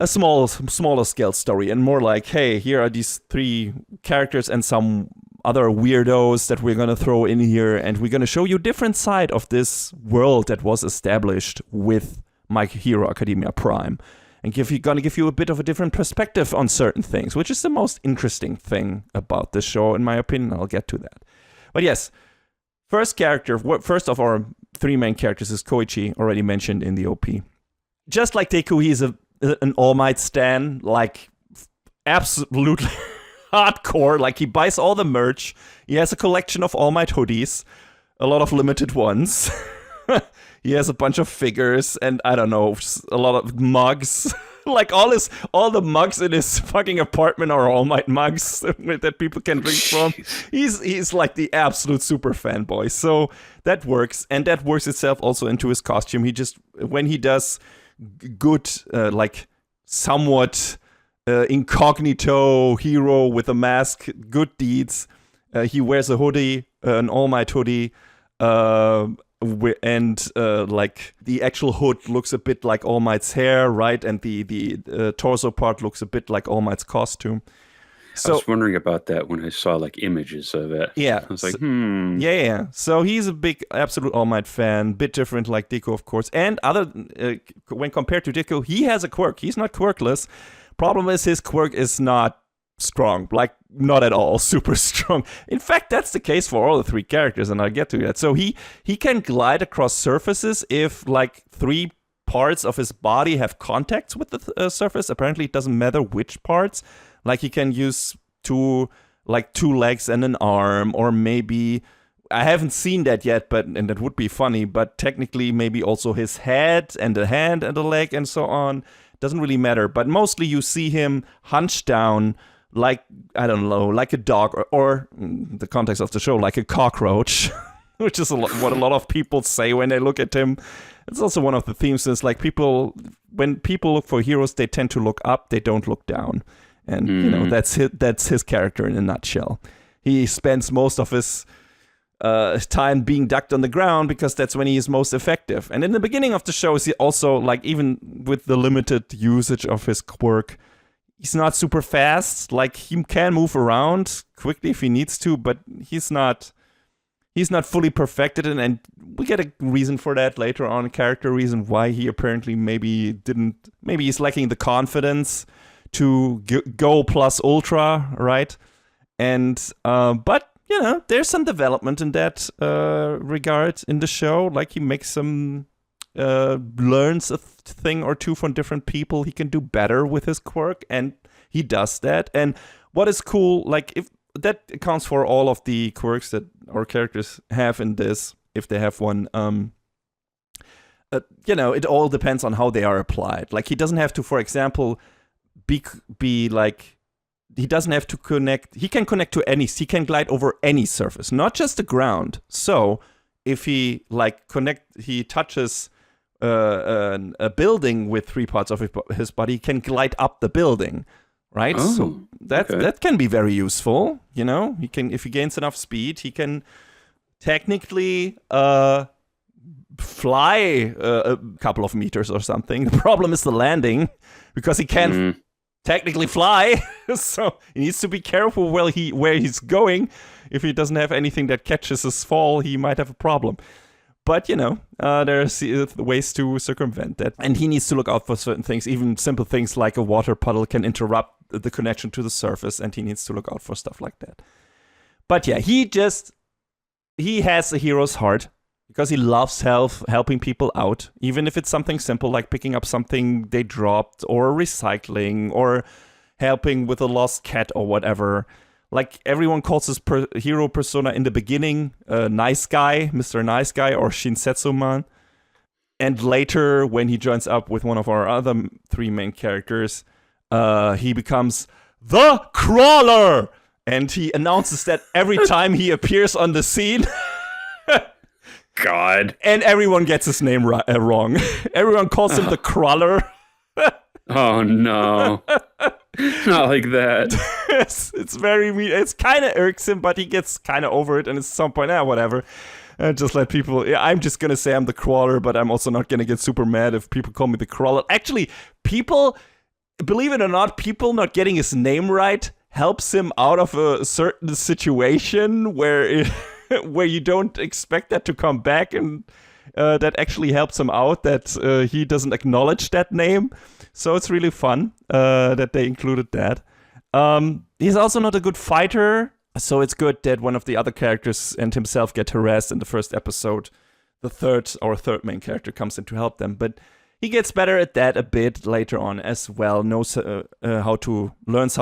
smaller scale story, and more like, hey, here are these 3 characters and some other weirdos that we're going to throw in here, and we're going to show you a different side of this world that was established with My Hero Academia Prime, and going to give you a bit of a different perspective on certain things, which is the most interesting thing about this show, in my opinion. I'll get to that. But yes, first of our 3 main characters is Koichi, already mentioned in the OP. Just like Deku, he's an All Might stan, like absolutely hardcore. Like, he buys all the merch. He has a collection of All Might hoodies, a lot of limited ones. He has a bunch of figures and, I don't know, a lot of mugs. Like, all the mugs in his fucking apartment are All Might mugs that people can drink from. He's like the absolute super fanboy. So that works, and that works itself also into his costume. When he does good, like somewhat incognito hero with a mask, good deeds, he wears a hoodie, an All Might hoodie, and like the actual hood looks a bit like All Might's hair, right? And the torso part looks a bit like All Might's costume. I was wondering about that when I saw like images of it. Yeah. I was like, Yeah. So he's a big Absolute All Might fan, bit different like Deku, of course. And when compared to Deku, he has a quirk. He's not quirkless. Problem is his quirk is not strong, like not at all super strong. In fact, that's the case for all the three characters, and I'll get to that. So he can glide across surfaces if like 3 parts of his body have contacts with the surface. Apparently, it doesn't matter which parts. Like he can use 2 legs and an arm, or maybe I haven't seen that yet, and that would be funny. But technically, maybe also his head and a hand and a leg and so on. Doesn't really matter. But mostly, you see him hunched down, like, I don't know, like a dog, or in the context of the show, like a cockroach, which is what a lot of people say when they look at him. It's also one of the themes is like when people look for heroes, they tend to look up, they don't look down. And, you know, that's his character in a nutshell. He spends most of his time being ducked on the ground because that's when he is most effective. And in the beginning of the show, he also, like, even with the limited usage of his quirk, he's not super fast. Like, he can move around quickly if he needs to, but he's not fully perfected, and we get a reason for that later on, a character reason why he apparently maybe he's lacking the confidence to go plus ultra, right? And but you know, there's some development in that regard in the show. Like he makes some learns a thing or two from different people. He can do better with his quirk, and he does that. And what is cool, like if that accounts for all of the quirks that our characters have in this, if they have one. You know, it all depends on how they are applied. Like he doesn't have to, for example, be like, he doesn't have to connect. He can connect to he can glide over any surface, not just the ground. So if he he touches a building with 3 parts of his body, he can glide up the building. Right, so that can be very useful. You know, if he gains enough speed, he can technically fly a couple of meters or something. The problem is the landing, because he can't technically fly, so he needs to be careful where he's going. If he doesn't have anything that catches his fall, he might have a problem. But, you know, there's ways to circumvent that. And he needs to look out for certain things. Even simple things like a water puddle can interrupt the connection to the surface, and he needs to look out for stuff like that. But yeah, he has a hero's heart because he loves helping people out, even if it's something simple like picking up something they dropped, or recycling, or helping with a lost cat or whatever. Like, everyone calls his hero persona in the beginning Nice Guy, Mr. Nice Guy, or Shinsetsu-man. And later, when he joins up with one of our other 3 main characters, he becomes the Crawler! And he announces that every time he appears on the scene. God. And everyone gets his name wrong. Everyone calls him the Crawler. Oh, no. Not like that. It's very mean. It's kind of irksome, but he gets kind of over it, and at some point, whatever. Just let people... Yeah, I'm just going to say I'm the Crawler, but I'm also not going to get super mad if people call me the Crawler. Actually, people... Believe it or not, people not getting his name right helps him out of a certain situation where you don't expect that to come back, and that actually helps him out, that he doesn't acknowledge that name. So it's really fun that they included that. He's also not a good fighter, so it's good that one of the other characters and himself get harassed in the first episode. Our third main character comes in to help them, but he gets better at that a bit later on as well. Learns how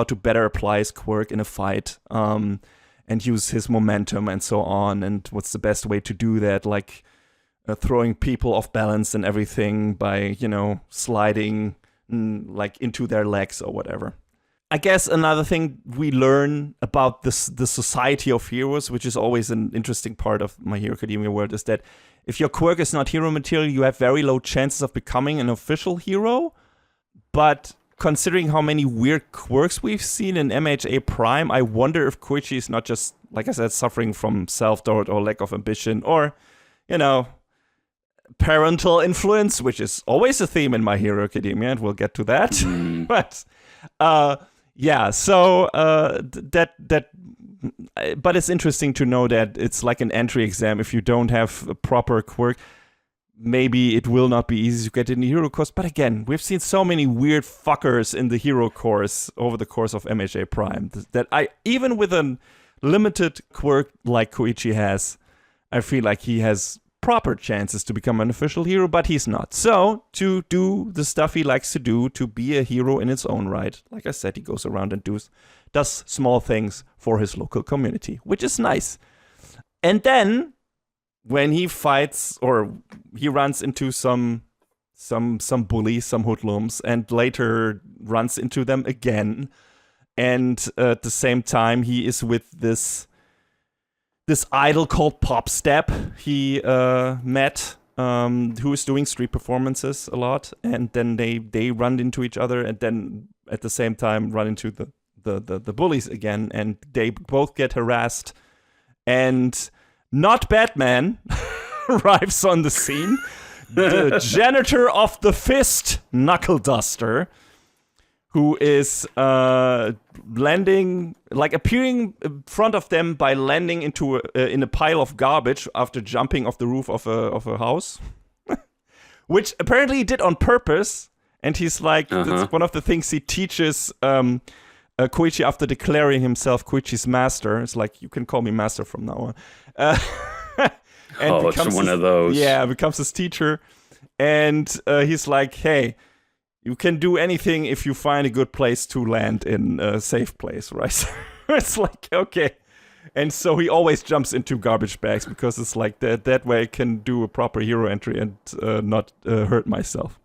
to better apply his quirk in a fight, and use his momentum and so on. And what's the best way to do that? Like throwing people off balance and everything by, sliding like into their legs or whatever. I guess another thing we learn about the society of heroes, which is always an interesting part of My Hero Academia world, is that if your quirk is not hero material, you have very low chances of becoming an official hero. But considering how many weird quirks we've seen in MHA Prime, I wonder if Koichi is not just, like I said, suffering from self-doubt or lack of ambition, or, parental influence, which is always a theme in My Hero Academia, and we'll get to that. But Yeah, so but it's interesting to know that it's like an entry exam. If you don't have a proper quirk, maybe it will not be easy to get in the hero course. But again, we've seen so many weird fuckers in the hero course over the course of MHA Prime that even with a limited quirk like Koichi has, I feel like he has proper chances to become an official hero, but he's not. So, to do the stuff he likes to do, to be a hero in its own right, like I said, he goes around and does small things for his local community, which is nice. And then, when he fights, or he runs into some bullies, some hoodlums, and later runs into them again, and at the same time, he is with this idol called Popstep he met, who is doing street performances a lot, and then they run into each other, and then at the same time run into the bullies again, and they both get harassed, and not Batman arrives on the scene. The janitor of the fist, Knuckle Duster, who is appearing in front of them by landing in a pile of garbage after jumping off the roof of a house, which apparently he did on purpose. And he's like, that's one of the things he teaches Koichi after declaring himself Koichi's master. It's like, you can call me master from now on. And it's one of those. Yeah, becomes his teacher. And he's like, hey, you can do anything if you find a good place to land in, a safe place, right? It's like, okay. And so he always jumps into garbage bags because it's like that way I can do a proper hero entry and not hurt myself.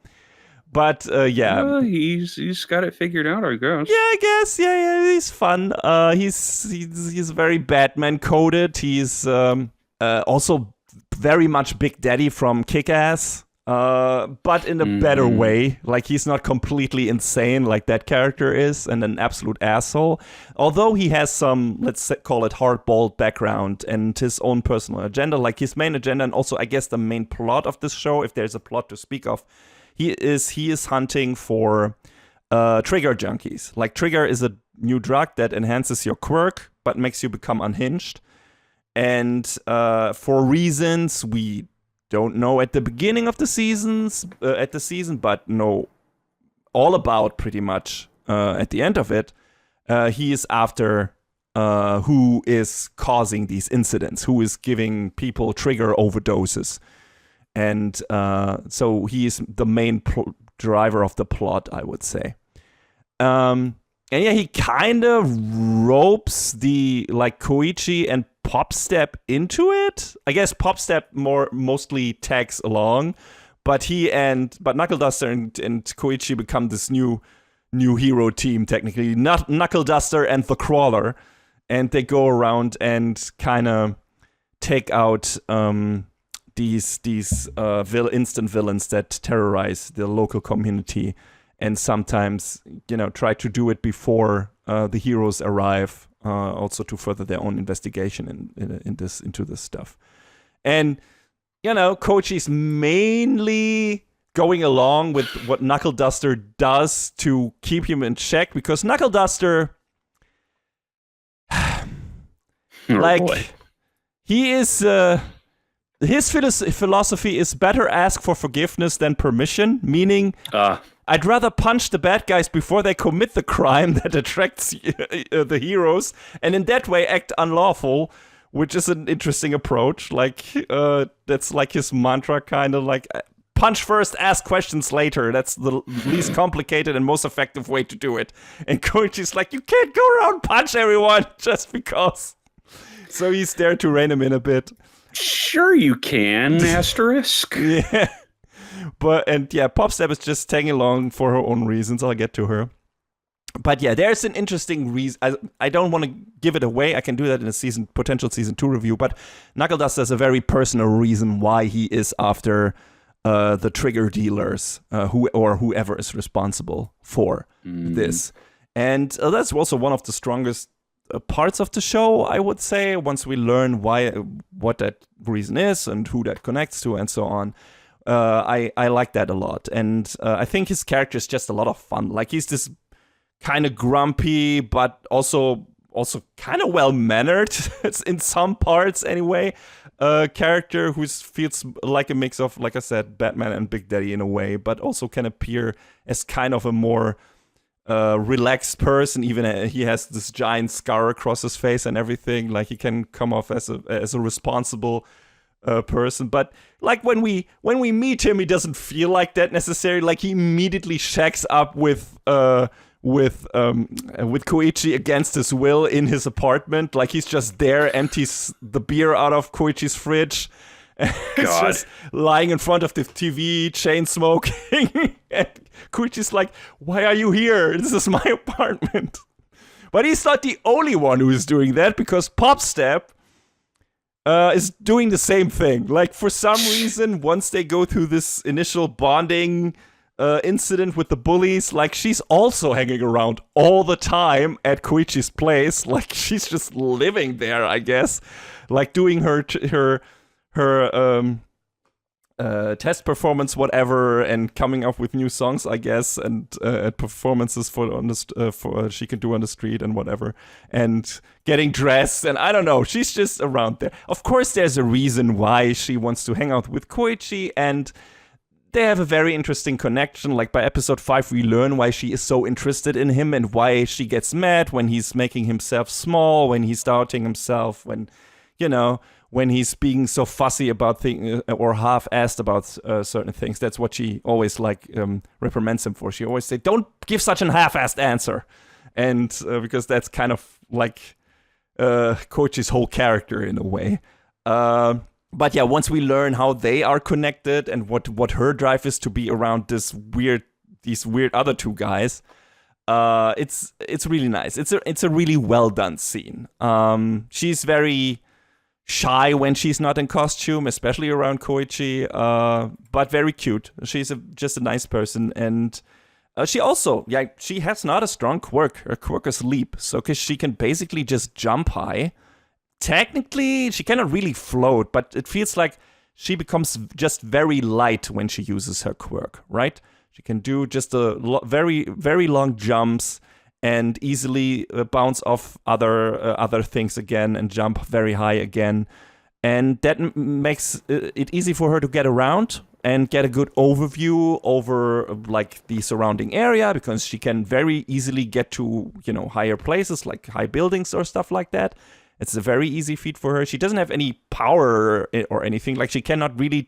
But yeah. Well, he's got it figured out, I guess. Yeah, I guess. Yeah, he's fun. He's very Batman coded. He's also very much Big Daddy from Kick-Ass. But in a better way. Like, he's not completely insane like that character is and an absolute asshole. Although he has some, let's call it, hardballed background and his own personal agenda. Like, his main agenda, and also, I guess, the main plot of this show, if there's a plot to speak of, he is hunting for trigger junkies. Like, trigger is a new drug that enhances your quirk, but makes you become unhinged. And for reasons we don't know at the beginning of the season, but know all about pretty much at the end of it. He is after who is causing these incidents, who is giving people trigger overdoses. And so he is the main driver of the plot, I would say. And yeah, he kind of ropes Koichi and Popstep into it. I guess Popstep mostly tags along, but Knuckle Duster and Koichi become this new hero team, technically. Knuckle Duster and the Crawler, and they go around and kind of take out these instant villains that terrorize the local community, and sometimes try to do it before the heroes arrive. Also to further their own investigation into this stuff. And, Koichi's mainly going along with what Knuckle Duster does to keep him in check, because Knuckle Duster, he is, his philosophy is better ask for forgiveness than permission, meaning I'd rather punch the bad guys before they commit the crime that attracts the heroes, and in that way act unlawful, which is an interesting approach. Like, that's like his mantra, kind of like, punch first, ask questions later. That's the least complicated and most effective way to do it. And Koichi's like, you can't go around punch everyone just because. So he's there to rein him in a bit. Sure you can, asterisk. Yeah. Popstep is just tagging along for her own reasons. I'll get to her. But yeah, there's an interesting reason. I don't want to give it away. I can do that in a potential season 2 review. But Knuckle Duster has a very personal reason why he is after the trigger dealers, whoever is responsible for this. And that's also one of the strongest parts of the show, I would say, once we learn what that reason is and who that connects to and so on. I like that a lot. And I think his character is just a lot of fun. Like, he's this kind of grumpy, but also kind of well-mannered in some parts anyway. Character who feels like a mix of, like I said, Batman and Big Daddy in a way, but also can appear as kind of a more relaxed person. Even he has this giant scar across his face and everything. Like he can come off as a responsible person. But like when we meet him, he doesn't feel like that necessarily. Like he immediately shacks up with Koichi against his will in his apartment. Like he's just there, empties the beer out of Koichi's fridge. He's just lying in front of the TV, chain smoking. And Koichi's like, "Why are you here? This is my apartment." But he's not the only one who is doing that, because Popstep is doing the same thing. Like for some reason, once they go through this initial bonding incident with the bullies, like she's also hanging around all the time at Koichi's place. Like she's just living there, I guess, like doing her test performance, whatever, and coming up with new songs, I guess, and performances for she can do on the street and whatever, and getting dressed, and I don't know, she's just around there. Of course, there's a reason why she wants to hang out with Koichi, and they have a very interesting connection. Like by episode 5, we learn why she is so interested in him and why she gets mad when he's making himself small, when he's doubting himself, when he's being so fussy about things or half-assed about certain things. That's what she always reprimands him for. She always say, "Don't give such an half-assed answer," and because that's kind of like Koichi's whole character in a way. But yeah, once we learn how they are connected and what her drive is to be around these weird other two guys, it's really nice. It's a really well done scene. She's very shy when she's not in costume, especially around Koichi, but very cute. She's just a nice person, and she also, she has not a strong quirk. Her quirk is leap, so because she can basically just jump high. Technically, she cannot really float, but it feels like she becomes just very light when she uses her quirk, right? She can do just very, very long jumps and easily bounce off other things again and jump very high again. And that makes it easy for her to get around and get a good overview over like the surrounding area, because she can very easily get to, higher places like high buildings or stuff like that. It's a very easy feat for her. She doesn't have any power or anything. Like she cannot really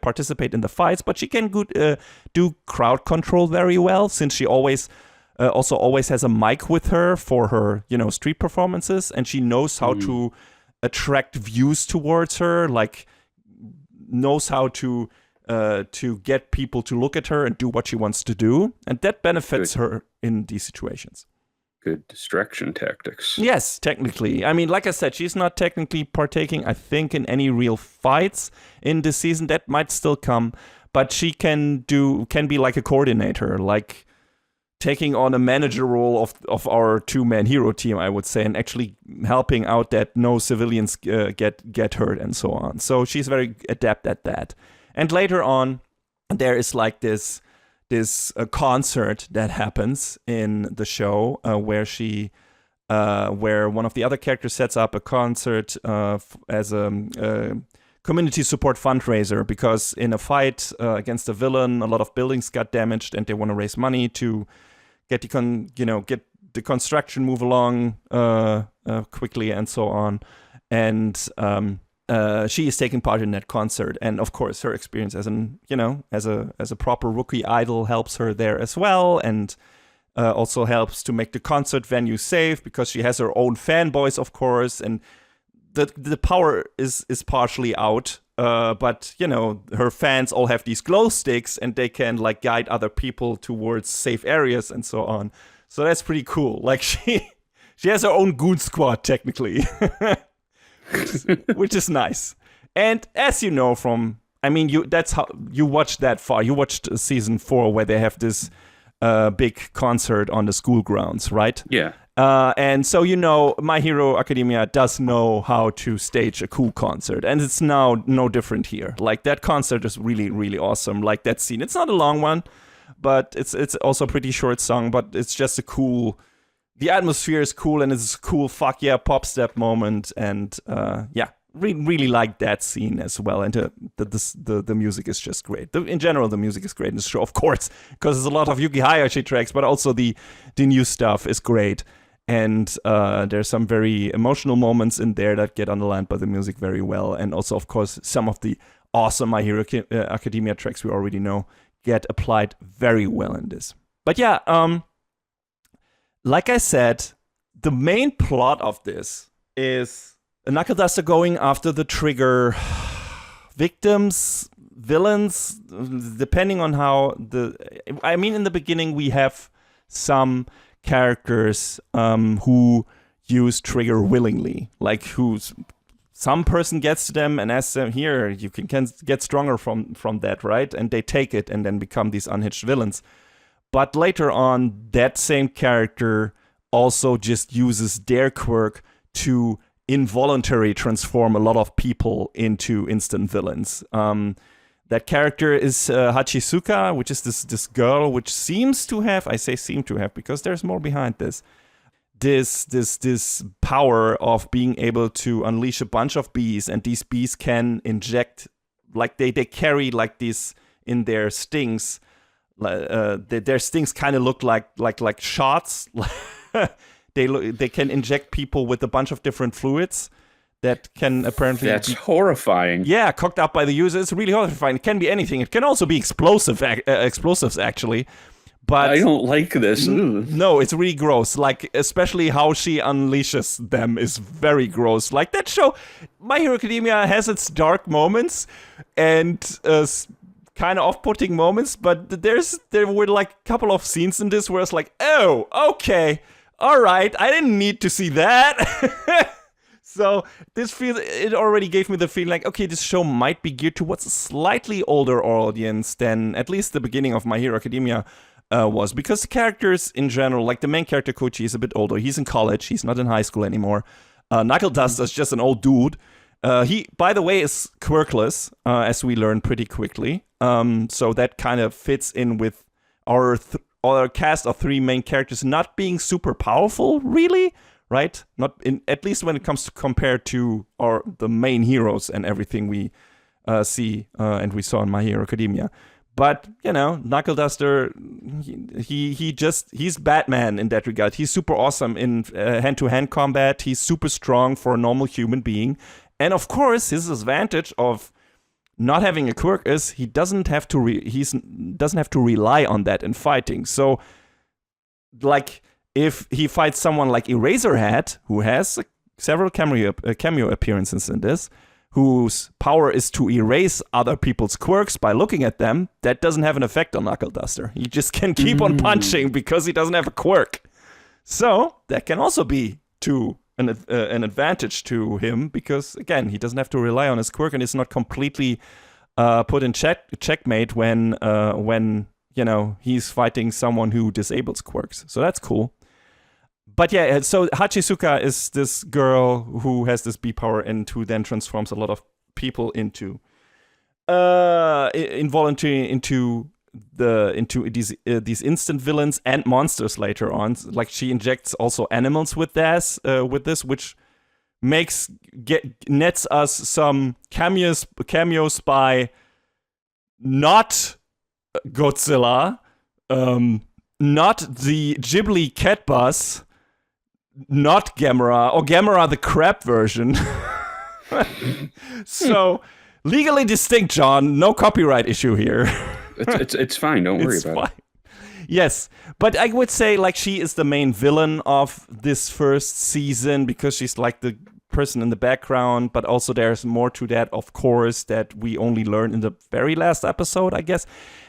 participate in the fights, but she can do crowd control very well, since she always has a mic with her for her, street performances, and she knows how to attract views towards her. Like knows how to get people to look at her and do what she wants to do, and that benefits her in these situations. Good distraction tactics. Yes, technically. I mean, like I said, she's not technically partaking, I think, in any real fights in this season. That might still come, but she can be like a coordinator, like taking on a manager role of our two-man hero team, I would say, and actually helping out that no civilians get hurt and so on. So she's very adept at that. And later on, there is like this concert that happens in the show where one of the other characters sets up a concert as a community support fundraiser, because in a fight against a villain, a lot of buildings got damaged, and they want to raise money to get the construction move along quickly and so on. And she is taking part in that concert, and of course her experience as a proper rookie idol helps her there as well, and also helps to make the concert venue safe, because she has her own fanboys, of course, and the power is partially out, but her fans all have these glow sticks, and they can like guide other people towards safe areas and so on. So that's pretty cool. Like she has her own goon squad technically. which is nice. And as you know that's how you watched that far. You watched season 4 where they have this big concert on the school grounds, right? Yeah. And so My Hero Academia does know how to stage a cool concert, and it's now no different here. Like that concert is really, really awesome. Like that scene, it's not a long one. but it's also a pretty short song, but it's just a cool, the atmosphere is cool, and it's a cool fuck yeah pop step moment, and really like that scene as well, and the music is just great. In general, the music is great in the show, of course, because there's a lot of Yuki Hayashi tracks, but also the new stuff is great. And there's some very emotional moments in there that get underlined by the music very well. And also, of course, some of the awesome My Hero Academia tracks we already know get applied very well in this. But yeah, like I said, the main plot of this is Knuckle Duster going after the trigger victims, villains, depending on how in the beginning we have some characters who use trigger willingly, like some person gets to them and asks them, here, you can get stronger from that, right? And they take it and then become these unhinged villains. But later on, that same character also just uses their quirk to involuntarily transform a lot of people into instant villains. That character is Hachisuka, which is this girl, which seems to have, I say seem to have, because there's more behind this power of being able to unleash a bunch of bees, and these bees can inject, like they carry like these in their stings. Their stings kind of look like shots. They can inject people with a bunch of different fluids that can apparently... That's horrifying. Yeah, cooked up by the user. It's really horrifying. It can be anything. It can also be explosives, actually. But I don't like this. No, it's really gross. Like, especially how she unleashes them is very gross. Like, that show, My Hero Academia, has its dark moments and kind of off-putting moments, but there were like a couple of scenes in this where it's like, oh, okay, all right, I didn't need to see that. So it already gave me the feeling like, okay, this show might be geared towards a slightly older audience than at least the beginning of My Hero Academia was, because the characters in general, like the main character Kochi, is a bit older. He's in college. He's not in high school anymore. Knuckle Duster is just an old dude. He, by the way, is quirkless, as we learned pretty quickly. So that kind of fits in with our cast of three main characters not being super powerful, really. Right? Not at least when it comes to compared to the main heroes and everything we see and we saw in My Hero Academia. But, Knuckle Duster, he's Batman in that regard. He's super awesome in hand-to-hand combat. He's super strong for a normal human being. And of course, his advantage of not having a quirk is he doesn't have to rely on that in fighting. So, like, if he fights someone like Eraserhead, who has several cameo appearances in this, whose power is to erase other people's quirks by looking at them, that doesn't have an effect on Knuckle Duster. He just can keep on punching because he doesn't have a quirk. So that can also be an advantage to him, because again, he doesn't have to rely on his quirk, and it's not completely put in checkmate when he's fighting someone who disables quirks. So that's cool. But yeah, so Hachisuka is this girl who has this bee power and who then transforms a lot of people into involuntary into these instant villains and monsters later on. Like, she injects also animals with this, which nets us some cameos by not Godzilla, not the Ghibli cat bus, not Gamera, or Gamera the crab version. So, legally distinct, John. No copyright issue here. It's fine. Don't worry about it. Yes, but I would say, like, she is the main villain of this first season because she's like the person in the background, but also there's more to that, of course, that we only learn in the very last episode, I guess.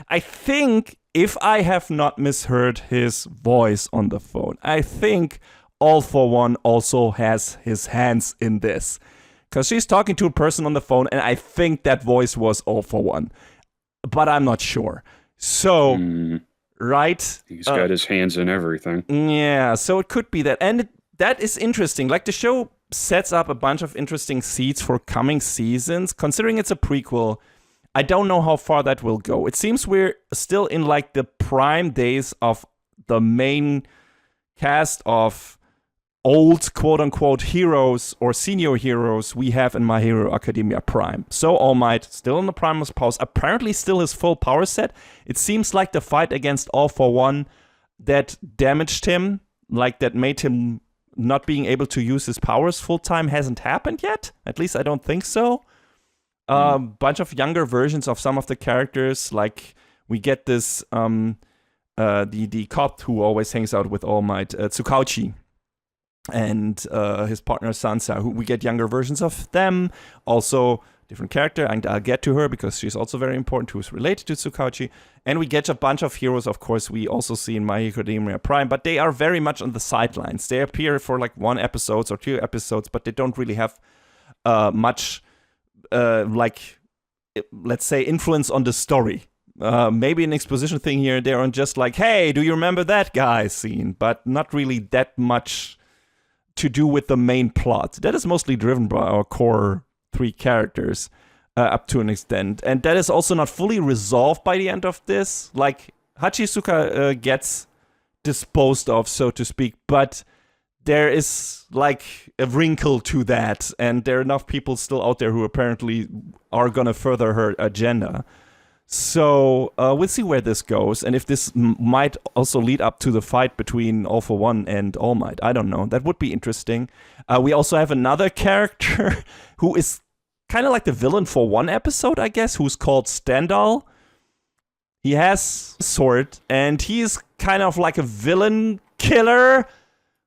I think, if I have not misheard his voice on the phone, I think All For One also has his hands in this. Because she's talking to a person on the phone, and I think that voice was All For One. But I'm not sure. So, right? He's got his hands in everything. Yeah, so it could be that. And that is interesting. Like, the show sets up a bunch of interesting seeds for coming seasons. Considering it's a prequel, I don't know how far that will go. It seems we're still in like the prime days of the main cast of old quote-unquote heroes or senior heroes we have in My Hero Academia Prime. So All Might, still in the prime of his powers, apparently still his full power set. It seems like the fight against All For One that damaged him, like that made him not being able to use his powers full-time hasn't happened yet. At least I don't think so. Bunch of younger versions of some of the characters, like we get this the cop who always hangs out with All Might, Tsukauchi, and his partner Sansa, who we get younger versions of them. Also different character, and I'll get to her because she's also very important, who's related to Tsukauchi. And we get a bunch of heroes, of course, we also see in My Hero Academia Prime, but they are very much on the sidelines. They appear for like 1 episode or 2 episodes, but they don't really have much like, let's say, influence on the story. Maybe an exposition thing here and there, on just like, hey, do you remember that guy scene? But not really that much to do with the main plot. That is mostly driven by our core 3 characters up to an extent. And that is also not fully resolved by the end of this. Like, Hachisuka gets disposed of, so to speak, but there is like a wrinkle to that, and there are enough people still out there who apparently are gonna further her agenda. So we'll see where this goes, and if this might also lead up to the fight between All For One and All Might. I don't know. That would be interesting. We also have another character who is kind of like the villain for 1 episode, I guess, who's called Stendhal. He has a sword, and he's kind of like a villain killer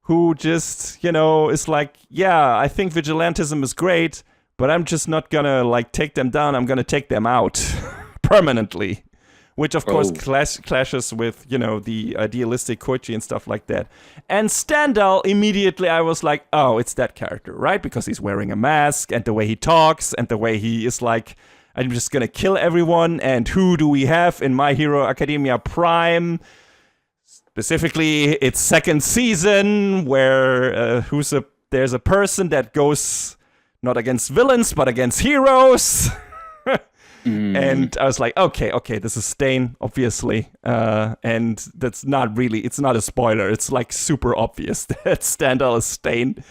who just, is like, yeah, I think vigilantism is great, but I'm just not gonna, like, take them down. I'm gonna take them out permanently. Which, of course, clashes with, the idealistic Koichi and stuff like that. And Stendhal, immediately I was like, oh, it's that character, right? Because he's wearing a mask, and the way he talks, and the way he is like, I'm just gonna kill everyone. And who do we have in My Hero Academia Prime? Specifically, its 2nd season, where there's a person that goes not against villains, but against heroes. And I was like, okay, this is Stain, obviously. And that's not really, it's not a spoiler. It's like super obvious that Stendhal is Stain.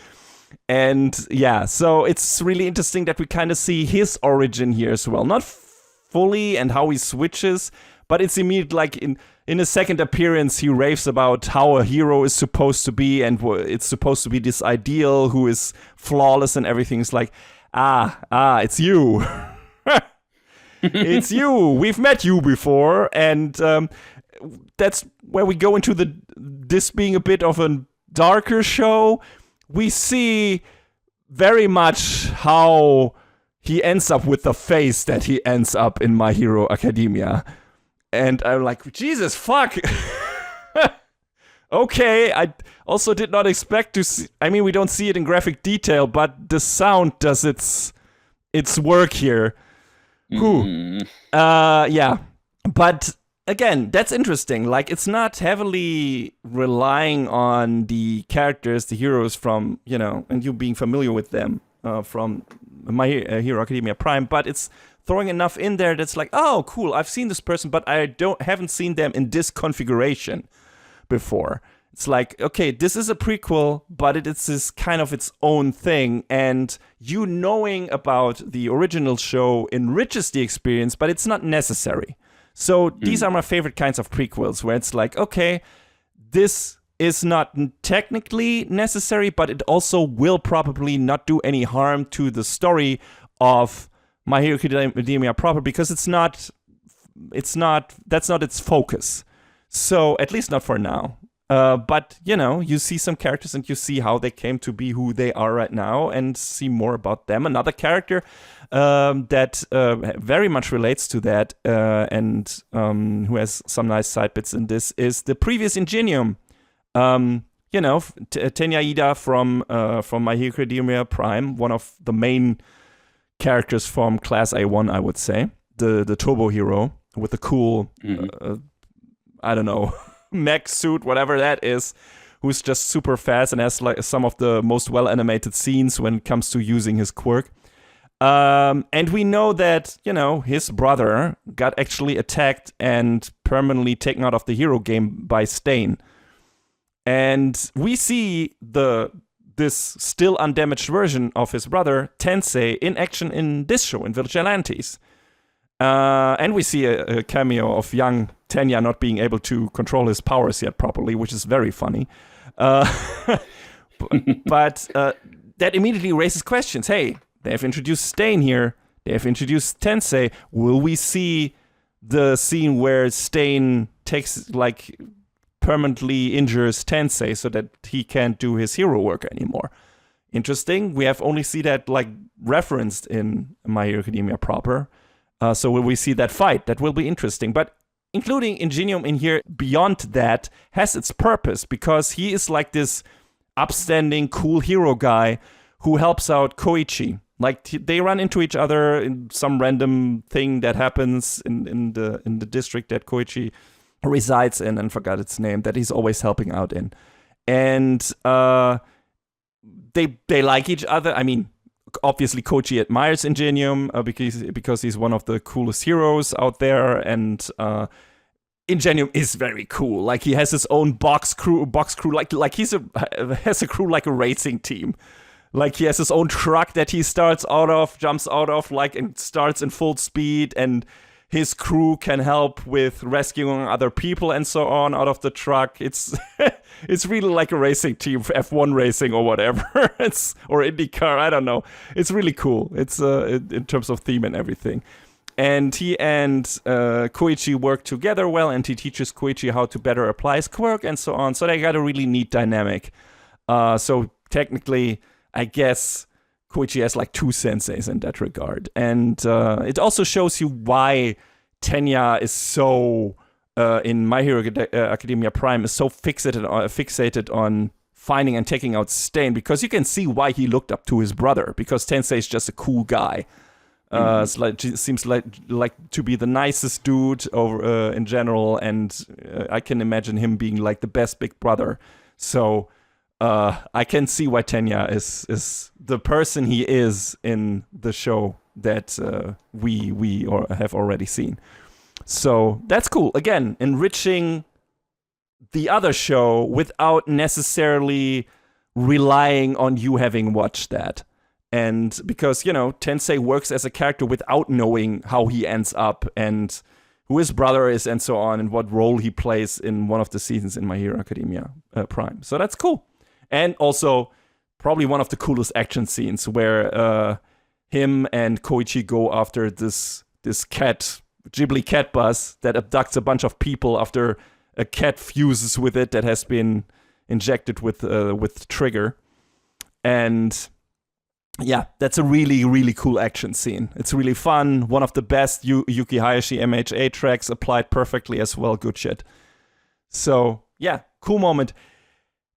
And yeah, so it's really interesting that we kind of see his origin here as well. Not fully, and how he switches, but it's immediate, like in a second appearance, he raves about how a hero is supposed to be, and it's supposed to be this ideal who is flawless and everything. It's like, it's you. It's you. We've met you before. And that's where we go into this being a bit of a darker show. We see very much how he ends up with the face that he ends up in My Hero Academia. And I'm like, Jesus, fuck. Okay, I also did not expect to see... I mean, we don't see it in graphic detail, but the sound does its work here. Yeah. But again, that's interesting. Like, it's not heavily relying on the characters, the heroes from, and you being familiar with them from My Hero Academia Prime, but it's throwing enough in there that's like, oh, cool, I've seen this person, but I haven't seen them in this configuration before. It's like, okay, this is a prequel, but it is kind of its own thing, and you knowing about the original show enriches the experience, but it's not necessary. So these are my favorite kinds of prequels, where it's like, okay, this is not technically necessary, but it also will probably not do any harm to the story of My Hero Academia proper, because that's not its focus. So, at least not for now. But, you see some characters and you see how they came to be who they are right now, and see more about them. Another character that very much relates to that and who has some nice side bits in this is the previous Ingenium. Tenya Ida from My Hero Academia Prime, one of the main characters from Class A1, I would say. The turbo hero with the cool, I don't know, mech suit, whatever that is, who's just super fast and has like some of the most well-animated scenes when it comes to using his quirk. And we know that, his brother got actually attacked and permanently taken out of the hero game by Stain. And we see this still undamaged version of his brother, Tensei, in action in this show, in Vigilantes. And we see a cameo of young Tenya not being able to control his powers yet properly, which is very funny. But that immediately raises questions. Hey, they have introduced Stain here. They have introduced Tensei. Will we see the scene where Stain permanently injures Tensei so that he can't do his hero work anymore? Interesting. We have only seen that referenced in My Hero Academia proper. So will we see that fight? That will be interesting. But including Ingenium in here, beyond that, has its purpose because he is this upstanding, cool hero guy who helps out Koichi. They run into each other in some random thing that happens in the district that Koichi resides in, and forgot its name, that he's always helping out in. And they like each other. I mean, obviously Koichi admires Ingenium because he's one of the coolest heroes out there, and Ingenium is very cool. He has his own box crew, like has a crew like a racing team. He has his own truck that he jumps out of, and starts in full speed, and his crew can help with rescuing other people and so on out of the truck. It's really like a racing team, F1 racing or whatever. Or IndyCar, I don't know. It's really cool. It's in terms of theme and everything. And he and Koichi work together well, and he teaches Koichi how to better apply his quirk and so on. So they got a really neat dynamic. So technically, I guess Koichi has 2 senseis in that regard. And it also shows you why Tenya is so, in My Hero Academia Prime, is so fixated on finding and taking out Stain, because you can see why he looked up to his brother, because Tensei is just a cool guy. Seems like to be the nicest dude over in general, and I can imagine him being the best big brother. So I can see why Tenya is the person he is in the show that we have already seen. So that's cool. Again, enriching the other show without necessarily relying on you having watched that. And because, Tensei works as a character without knowing how he ends up and who his brother is and so on, and what role he plays in one of the seasons in My Hero Academia Prime. So that's cool. And also, probably one of the coolest action scenes where him and Koichi go after this Ghibli cat bus that abducts a bunch of people after a cat fuses with it that has been injected with trigger. And yeah, that's a really, really cool action scene. It's really fun. One of the best Yuki Hayashi MHA tracks, applied perfectly as well. Good shit. So yeah, cool moment.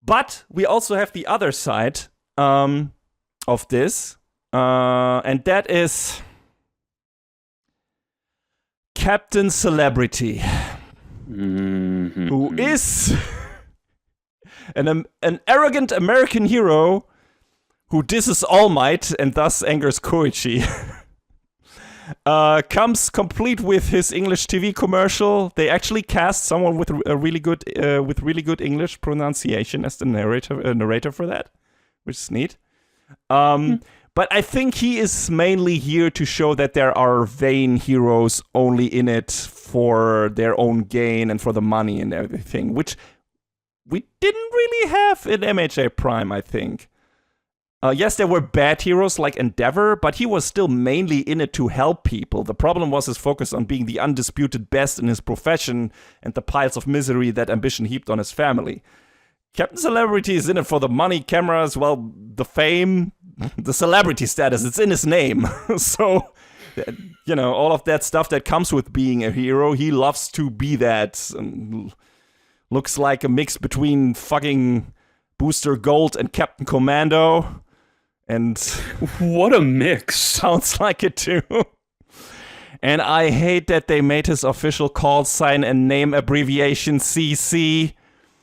But we also have the other side of this, and that is Captain Celebrity, who is an arrogant American hero who disses All Might and thus angers Koichi. Comes complete with his English TV commercial. They actually cast someone with a really good English pronunciation as the narrator for that, which is neat. But I think he is mainly here to show that there are vain heroes only in it for their own gain and for the money and everything, which we didn't really have in MHA Prime, I think. Yes, there were bad heroes like Endeavor, but he was still mainly in it to help people. The problem was his focus on being the undisputed best in his profession and the piles of misery that ambition heaped on his family. Captain Celebrity is in it for the money, cameras, well, the fame, the celebrity status. It's in his name. So, all of that stuff that comes with being a hero, he loves to be that. Looks like a mix between fucking Booster Gold and Captain Commando. And what a mix. Sounds like it too. And I hate that they made his official call sign and name abbreviation CC.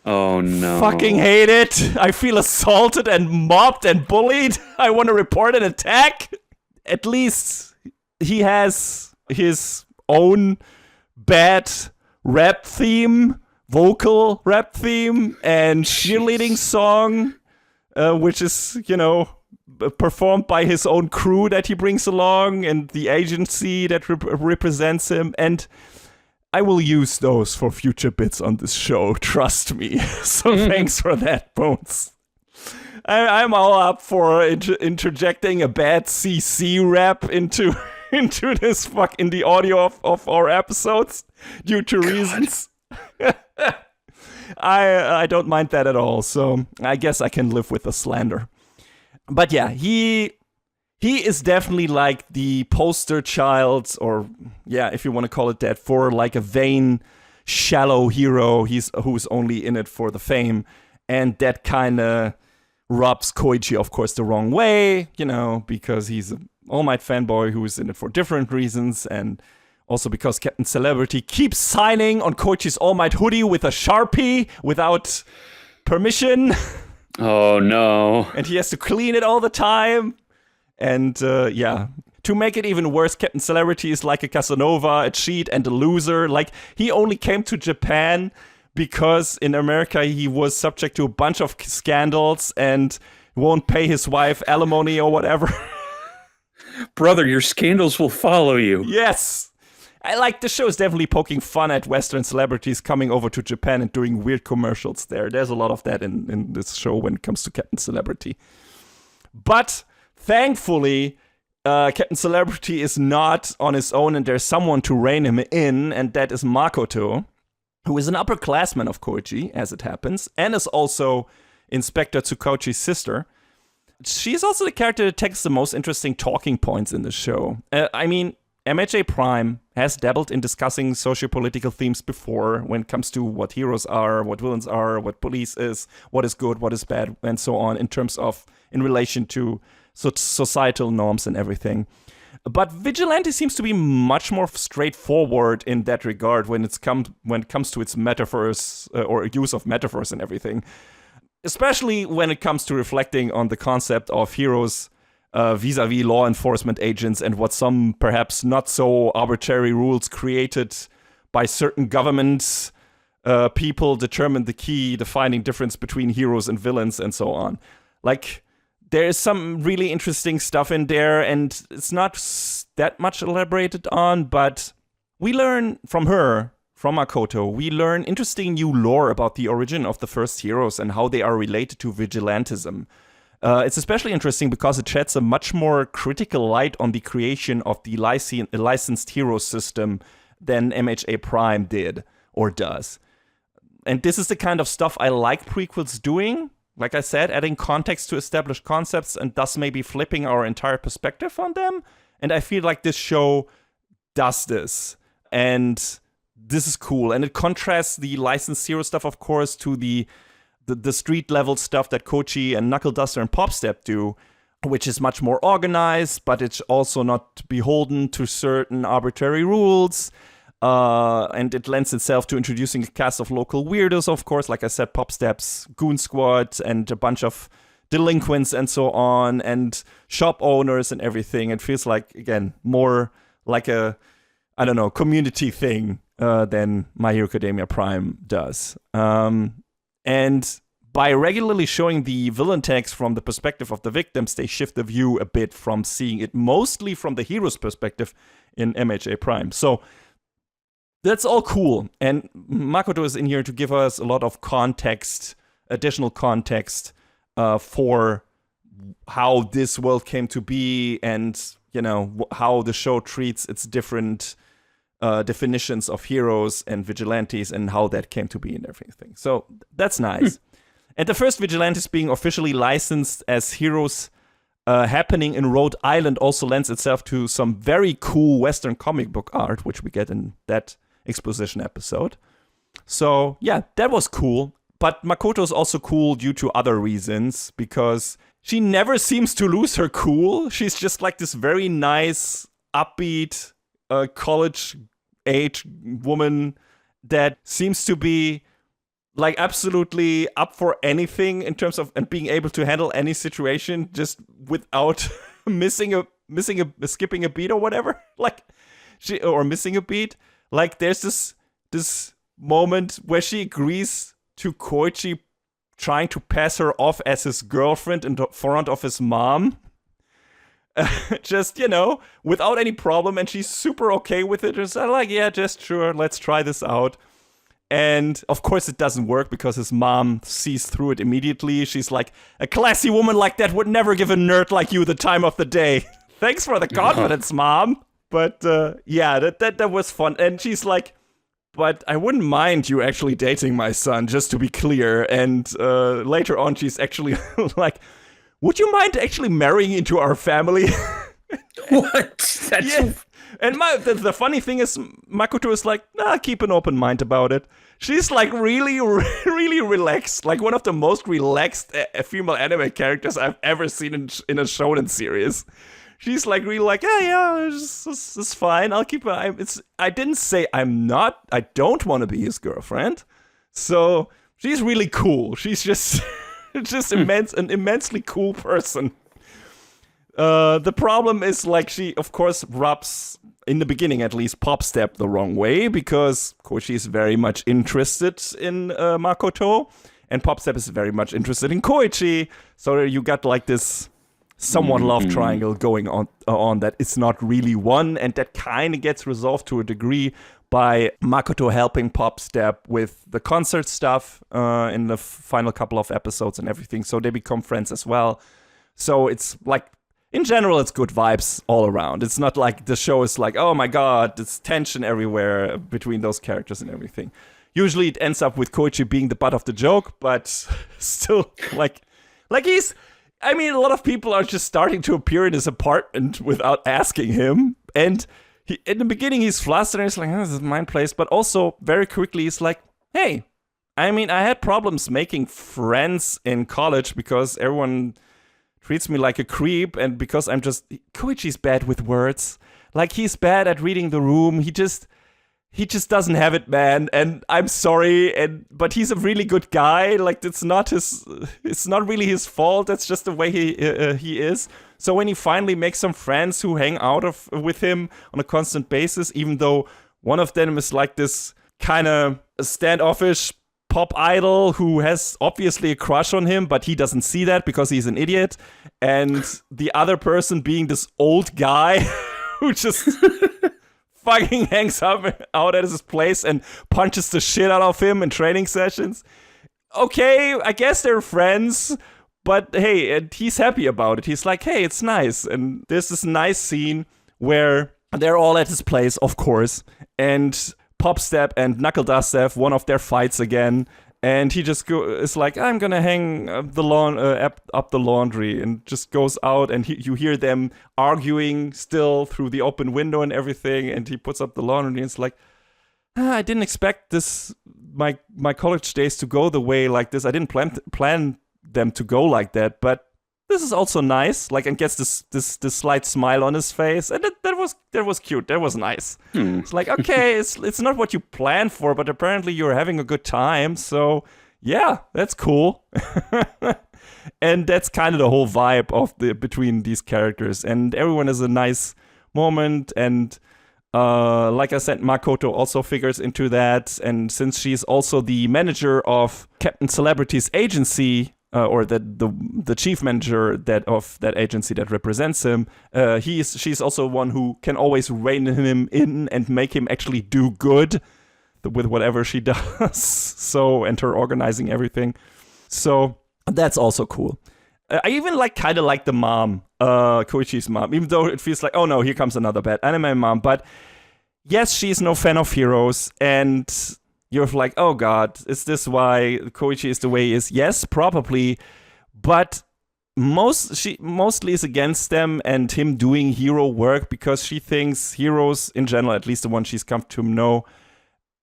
Oh no. Fucking hate it. I feel assaulted and mobbed and bullied. I want to report an attack. at least he has his own bad rap theme, vocal rap theme, and cheerleading song, which is, performed by his own crew that he brings along and the agency that represents him. And I will use those for future bits on this show, trust me. So thanks for that, Bones. I'm all up for interjecting a bad CC rap into this in the audio of our episodes due to reasons. I don't mind that at all, so I guess I can live with the slander. But yeah, he is definitely like the poster child, or yeah, if you want to call it that, for like a vain, shallow hero who's only in it for the fame, and that kind of rubs Koichi, of course, the wrong way, because he's an All Might fanboy who is in it for different reasons, and also because Captain Celebrity keeps signing on Koichi's All Might hoodie with a Sharpie without permission. Oh, no. And he has to clean it all the time. And, yeah. To make it even worse, Captain Celebrity is like a Casanova, a cheat, and a loser. Like, he only came to Japan because in America he was subject to a bunch of scandals and won't pay his wife alimony or whatever. Brother, your scandals will follow you. Yes. I like the show is definitely poking fun at Western celebrities coming over to Japan and doing weird commercials there. There's a lot of that in this show when it comes to Captain Celebrity. But thankfully, Captain Celebrity is not on his own and there's someone to rein him in, and that is Makoto, who is an upperclassman of Koichi, as it happens, and is also Inspector Tsukauchi's sister. She's also the character that takes the most interesting talking points in the show. MHA Prime has dabbled in discussing sociopolitical themes before when it comes to what heroes are, what villains are, what police is, what is good, what is bad, and so on, in relation to societal norms and everything. But Vigilante seems to be much more straightforward in that regard when it comes to its metaphors or use of metaphors and everything. Especially when it comes to reflecting on the concept of heroes vis-a-vis law enforcement agents and what some perhaps not so arbitrary rules created by certain governments, people determine the key defining difference between heroes and villains and so on. Like, there is some really interesting stuff in there, and it's not that much elaborated on, but we learn from Makoto, we learn interesting new lore about the origin of the first heroes and how they are related to vigilantism. It's especially interesting because it sheds a much more critical light on the creation of the licensed hero system than MHA Prime did or does. And this is the kind of stuff I like prequels doing. Like I said, adding context to established concepts and thus maybe flipping our entire perspective on them. And I feel like this show does this. And this is cool. And it contrasts the licensed hero stuff, of course, to the street level stuff that Koichi and Knuckle Duster and Popstep do, which is much more organized, but it's also not beholden to certain arbitrary rules. And it lends itself to introducing a cast of local weirdos, of course, like I said, Popstep's Goon Squad and a bunch of delinquents and so on, and shop owners and everything. It feels like, again, more like a, community thing than My Hero Academia Prime does. And by regularly showing the villain tags from the perspective of the victims, they shift the view a bit from seeing it mostly from the hero's perspective in MHA Prime. So that's all cool. And Makoto is in here to give us a lot of context, additional context for how this world came to be and, how the show treats its different definitions of heroes and vigilantes and how that came to be and everything. So that's nice. And the first Vigilantes being officially licensed as heroes happening in Rhode Island also lends itself to some very cool Western comic book art, which we get in that exposition episode. So yeah, that was cool. But Makoto is also cool due to other reasons, because she never seems to lose her cool. She's just like this very nice, upbeat, college-age woman that seems to be like absolutely up for anything in terms of and being able to handle any situation just without missing a skipping a beat or whatever, like or missing a beat. Like there's this moment where she agrees to Koichi trying to pass her off as his girlfriend in front of his mom. Just, without any problem, and she's super okay with it. Just like, yeah, just sure, let's try this out. And of course it doesn't work because his mom sees through it immediately. She's like, a classy woman like that would never give a nerd like you the time of the day. Thanks for the confidence, Mom. But that was fun. And she's like, but I wouldn't mind you actually dating my son, just to be clear. And later on, she's actually like, would you mind actually marrying into our family? What? That's yeah. And the funny thing is, Makoto is like, keep an open mind about it. She's like really, really relaxed. Like one of the most relaxed female anime characters I've ever seen in a shonen series. She's like really like, it's fine. I'll keep it. I didn't say I don't want to be his girlfriend. So she's really cool. She's just an immensely cool person. The problem is, like, she, of course, rubs, in the beginning at least, Pop Step the wrong way, because Koichi is very much interested in Makoto, and Pop Step is very much interested in Koichi, so you got, like, this somewhat love triangle going on that it's not really one, and that kind of gets resolved to a degree by Makoto helping Pop Step with the concert stuff in the final couple of episodes and everything, so they become friends as well. So it's, like, in general, it's good vibes all around. It's not like the show is like, oh my god, there's tension everywhere between those characters and everything. Usually it ends up with Koichi being the butt of the joke, but still, like he's... I mean, a lot of people are just starting to appear in his apartment without asking him. And in the beginning, he's flustered and he's like, this is my place. But also, very quickly, he's like, hey, I mean, I had problems making friends in college because everyone treats me like a creep, and because Koichi's bad with words. Like, he's bad at reading the room. He just doesn't have it, man. And I'm sorry, but he's a really good guy. Like, it's not really his fault. That's just the way he is. So when he finally makes some friends who hang out with him on a constant basis, even though one of them is like this kind of standoffish pop idol who has obviously a crush on him, but he doesn't see that because he's an idiot. And the other person being this old guy who just fucking hangs out at his place and punches the shit out of him in training sessions. Okay, I guess they're friends, but hey, and he's happy about it. He's like, hey, it's nice. And there's this nice scene where they're all at his place, of course, and Pop Step and Knuckle Dust have one of their fights again, and he just is like, I'm gonna hang up the laundry, and just goes out, and you hear them arguing still through the open window and everything, and he puts up the laundry, and it's like, I didn't expect this, my college days to go the way like this. I didn't plan them to go like that, but this is also nice, like, and gets this slight smile on his face, and that was cute. That was nice. It's like, okay, it's not what you planned for, but apparently you're having a good time. So yeah, that's cool. And that's kind of the whole vibe of between these characters, and everyone has a nice moment. And like I said, Makoto also figures into that, and since she's also the manager of Captain Celebrity's agency, or the chief manager of that agency that represents him, she's also one who can always rein him in and make him actually do good with whatever she does. So, and her organizing everything. So that's also cool. I even kind of like the mom, Koichi's mom, even though it feels like, oh no, here comes another bad anime mom. But yes, she's no fan of heroes, and you're like, oh god, is this why Koichi is the way he is? Yes, probably, but she mostly is against them and him doing hero work because she thinks heroes in general, at least the ones she's come to know,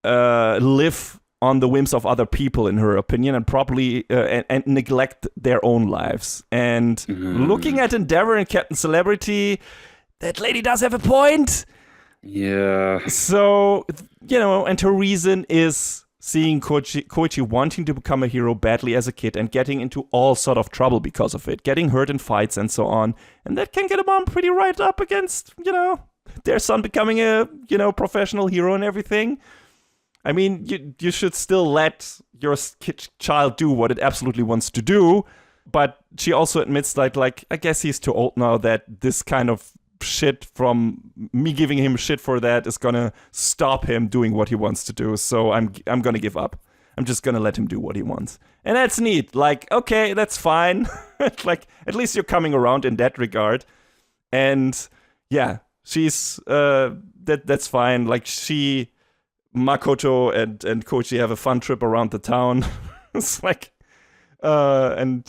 live on the whims of other people, in her opinion, and probably and neglect their own lives. And looking at Endeavor and Captain Celebrity, that lady does have a point. Yeah. So, and her reason is seeing Koichi wanting to become a hero badly as a kid and getting into all sort of trouble because of it, getting hurt in fights and so on. And that can get a mom pretty right up against, their son becoming a, professional hero and everything. I mean, you should still let your child do what it absolutely wants to do. But she also admits that, like, I guess he's too old now that this kind of shit from me giving him shit for that is gonna stop him doing what he wants to do. So I'm gonna give up. I'm just gonna let him do what he wants. And that's neat. Like, okay, that's fine. Like, at least you're coming around in that regard. And yeah, she's that's fine. Like, Makoto and Koichi have a fun trip around the town. It's like and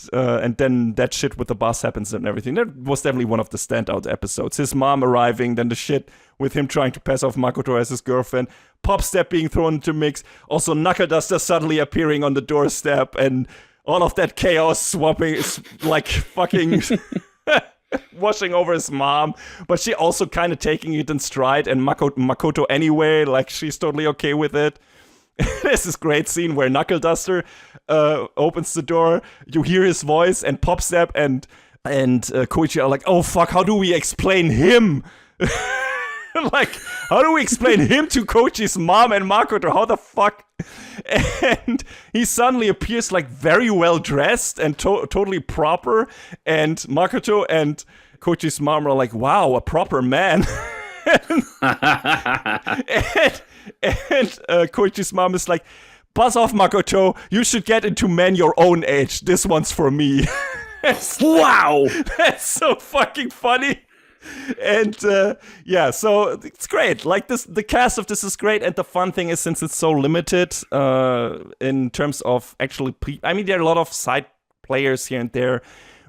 then that shit with the bus happens and everything. That was definitely one of the standout episodes. His mom arriving, then the shit with him trying to pass off Makoto as his girlfriend, Pop Step being thrown into mix, also Knuckle Duster suddenly appearing on the doorstep, and all of that chaos swapping, like fucking washing over his mom, but she also kind of taking it in stride, and Makoto anyway, like she's totally okay with it. There's this great scene where Knuckle Duster opens the door, you hear his voice, and Pop Step and Koichi are like, oh fuck, how do we explain him? Like, how do we explain him to Koichi's mom and Makoto? How the fuck? And he suddenly appears like very well dressed and totally proper, and Makoto and Koichi's mom are like, wow, a proper man. And Koichi's mom is like, buzz off, Makoto. You should get into men your own age. This one's for me. Wow! That's so fucking funny. And yeah, so it's great. Like, the cast of this is great. And the fun thing is, since it's so limited in terms of actually... I mean, there are a lot of side players here and there,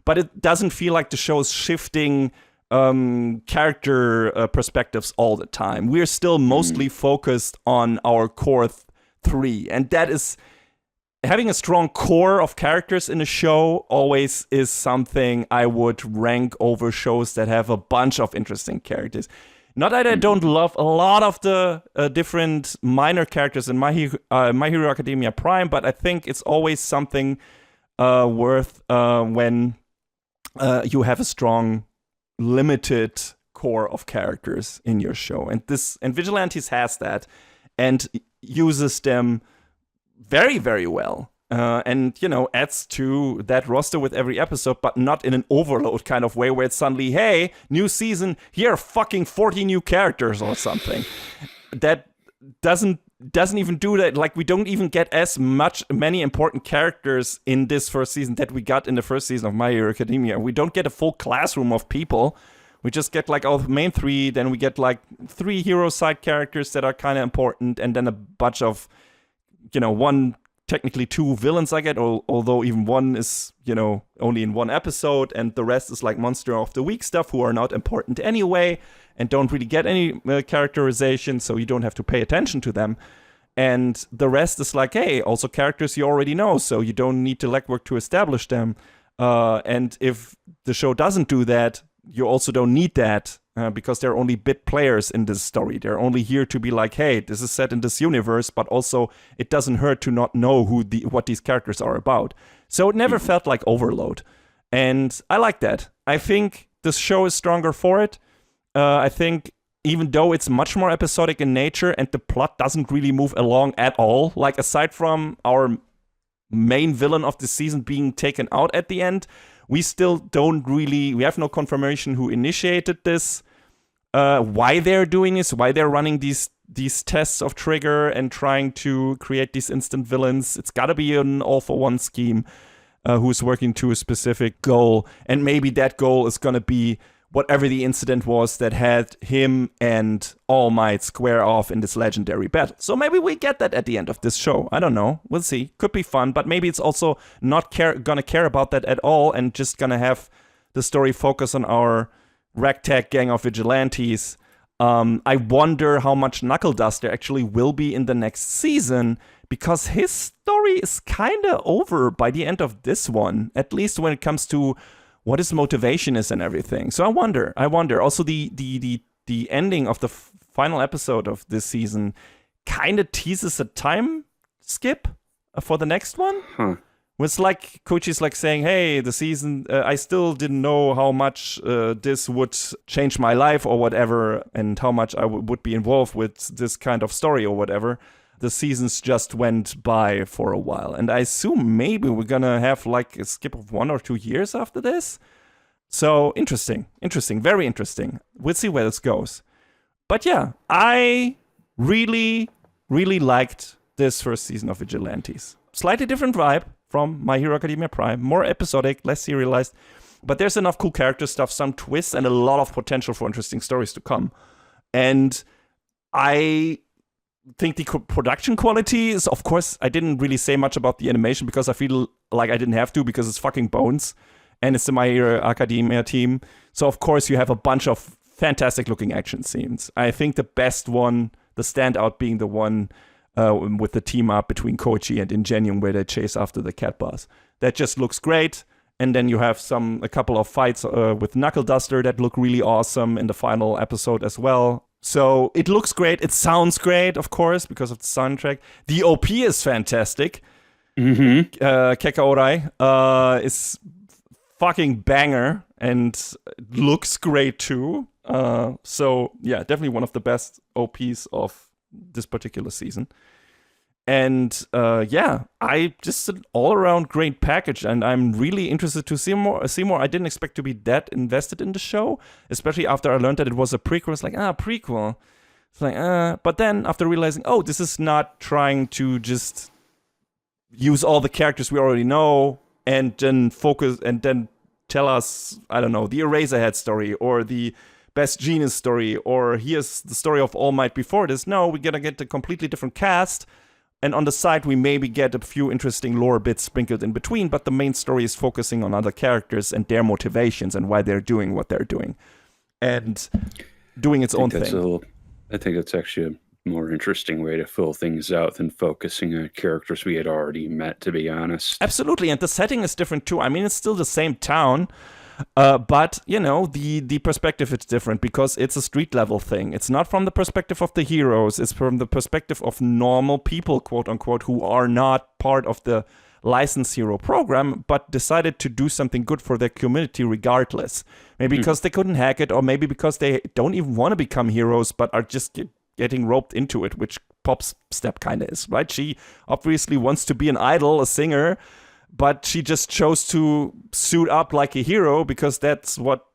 but it doesn't feel like the show is shifting character perspectives all the time. We're still mostly focused on our core three, and that is having a strong core of characters in a show always is something I would rank over shows that have a bunch of interesting characters. Not that I don't love a lot of the different minor characters in My Hero Academia Prime, but I think it's always something worth when you have a strong limited core of characters in your show, and Vigilantes has that and uses them very, very well, and adds to that roster with every episode, but not in an overload kind of way where it's suddenly, hey, new season, here are fucking 40 new characters or something. That doesn't even do that. Like, we don't even get as many important characters in this first season that we got in the first season of My Hero Academia. We don't get a full classroom of people. We just get like our main three, then we get like 3 hero side characters that are kind of important, and then a bunch of, technically 2 villains I get, although even one is, only in 1 episode, and the rest is like Monster of the Week stuff who are not important anyway and don't really get any characterization, so you don't have to pay attention to them. And the rest is like, hey, also characters you already know, so you don't need to legwork to establish them. And if the show doesn't do that, you also don't need that, because they're only bit players in this story. They're only here to be like, hey, this is set in this universe, but also it doesn't hurt to not know what these characters are about. So it never felt like overload. And I like that. I think this show is stronger for it. I think even though it's much more episodic in nature and the plot doesn't really move along at all, like aside from our main villain of the season being taken out at the end, we have no confirmation who initiated this, why they're doing this, why they're running these tests of Trigger and trying to create these instant villains. It's gotta be an all-for-one scheme who's working to a specific goal, and maybe that goal is gonna be whatever the incident was that had him and All Might square off in this legendary battle. So maybe we get that at the end of this show. I don't know. We'll see. Could be fun, but maybe it's also not gonna care about that at all and just gonna have the story focus on our ragtag gang of vigilantes. I wonder how much Knuckle Duster actually will be in the next season, because his story is kind of over by the end of this one, at least when it comes to what his motivation is and everything. So I wonder. Also, the ending of the final episode of this season kind of teases a time skip for the next one. Huh. It's like Koichi's like saying, hey, the season, I still didn't know how much this would change my life or whatever, and how much I would be involved with this kind of story or whatever. The seasons just went by for a while. And I assume maybe we're going to have like a skip of 1 or 2 years after this. So interesting, very interesting. We'll see where this goes. But yeah, I really, really liked this first season of Vigilantes. Slightly different vibe from My Hero Academia Prime. More episodic, less serialized. But there's enough cool character stuff, some twists, and a lot of potential for interesting stories to come. And I think the production quality is, of course, I didn't really say much about the animation because I feel like I didn't have to, because it's fucking Bones. And it's the My Hero Academia team. So, of course, you have a bunch of fantastic looking action scenes. I think the best one, the standout being the one with the team up between Koichi and Ingenium, where they chase after the cat boss. That just looks great. And then you have a couple of fights with Knuckle Duster that look really awesome in the final episode as well. So it looks great. It sounds great, of course, because of the soundtrack. The OP is fantastic. Mm-hmm. Kekaorai is fucking banger and looks great too. So yeah, definitely one of the best OPs of this particular season. And I just an all-around great package, and I'm really interested to see more. I didn't expect to be that invested in the show, especially after I learned that it was a prequel. It's like, prequel. It's like, but then after realizing, this is not trying to just use all the characters we already know and then focus and then tell us, I don't know, the Eraserhead story or the Best Genius story, or here's the story of All Might before this. No, we're gonna get a completely different cast. And on the side, we maybe get a few interesting lore bits sprinkled in between, but the main story is focusing on other characters and their motivations and why they're doing what they're doing. And doing its own thing. I think that's actually a more interesting way to fill things out than focusing on characters we had already met, to be honest. Absolutely, and the setting is different too. I mean, it's still the same town, but, the perspective is different because it's a street level thing. It's not from the perspective of the heroes. It's from the perspective of normal people, quote unquote, who are not part of the licensed hero program, but decided to do something good for their community regardless. Maybe because they couldn't hack it, or maybe because they don't even want to become heroes, but are just getting roped into it, which Pop's step kind of is, right? She obviously wants to be an idol, a singer, but she just chose to suit up like a hero because that's what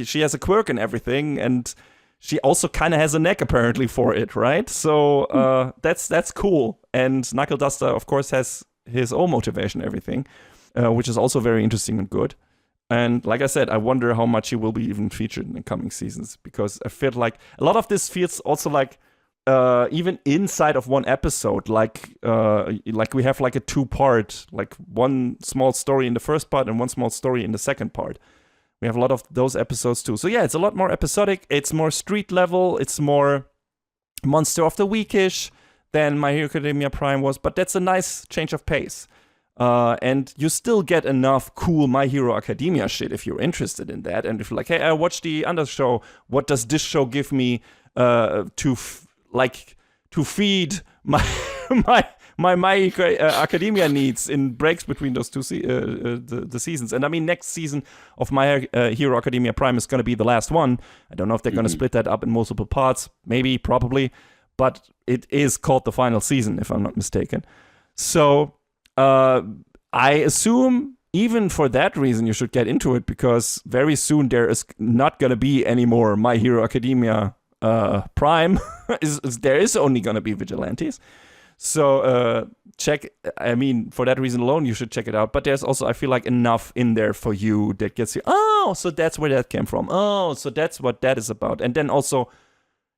she has, a quirk and everything, and she also kind of has a neck apparently for it, right? So that's cool. And Knuckle Duster, of course, has his own motivation and everything, which is also very interesting and good. And like I said, I wonder how much he will be even featured in the coming seasons, because I feel like a lot of this feels also like even inside of one episode, like we have like a 2-part, like one small story in the first part and one small story in the second part. We have a lot of those episodes too. So yeah, it's a lot more episodic. It's more street level. It's more Monster of the Week-ish than My Hero Academia Prime was. But that's a nice change of pace. And you still get enough cool My Hero Academia shit if you're interested in that. And if you're like, hey, I watched the other show. What does this show give me to feed my Academia needs in breaks between those two the seasons. And I mean, next season of My Hero Academia Prime is going to be the last one. I don't know if they're going to split that up in multiple parts. Maybe, probably. But it is called the final season, if I'm not mistaken. So I assume even for that reason you should get into it, because very soon there is not going to be any more My Hero Academia Prime. There is only going to be Vigilantes. So for that reason alone, you should check it out. But there's also, I feel like, enough in there for you that gets you, so that's where that came from. So that's what that is about. And then also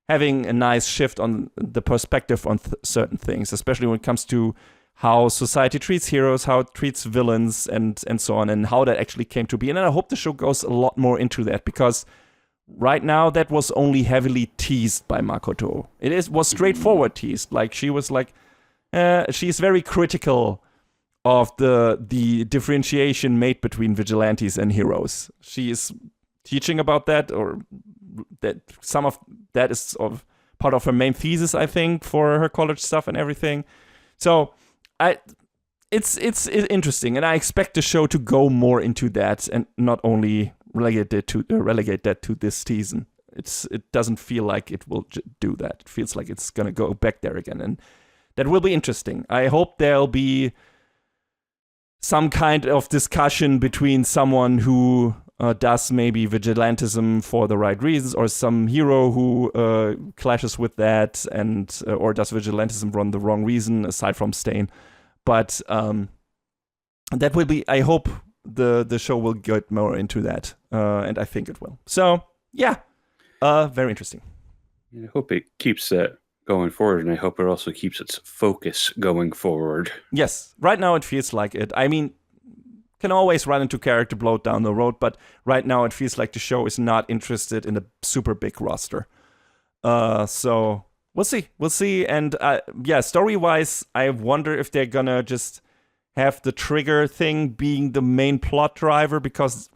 having a nice shift on the perspective on certain things, especially when it comes to how society treats heroes, how it treats villains, and so on, and how that actually came to be. And I hope the show goes a lot more into that, because right now that was only heavily teased by Makoto. Was straightforward teased. Like, she was like, she's very critical of the differentiation made between vigilantes and heroes. She is teaching about that, or that some of that is part of her main thesis, I think, for her college stuff and everything. So it's interesting, and I expect the show to go more into that and not only relegate that to this season. It doesn't feel like it will do that. It feels like it's gonna go back there again, and that will be interesting. I hope there'll be some kind of discussion between someone who does maybe vigilantism for the right reasons, or some hero who clashes with that, and or does vigilantism for the wrong reason aside from Stain. But that will be. I hope the show will get more into that, and I think it will. So yeah, very interesting. I hope it keeps that going forward, and I hope it also keeps its focus going forward. Yes, right now it feels like it. I mean, can always run into character bloat down the road, but right now it feels like the show is not interested in a super big roster. So we'll see. And story-wise, I wonder if they're gonna just have the trigger thing being the main plot driver, because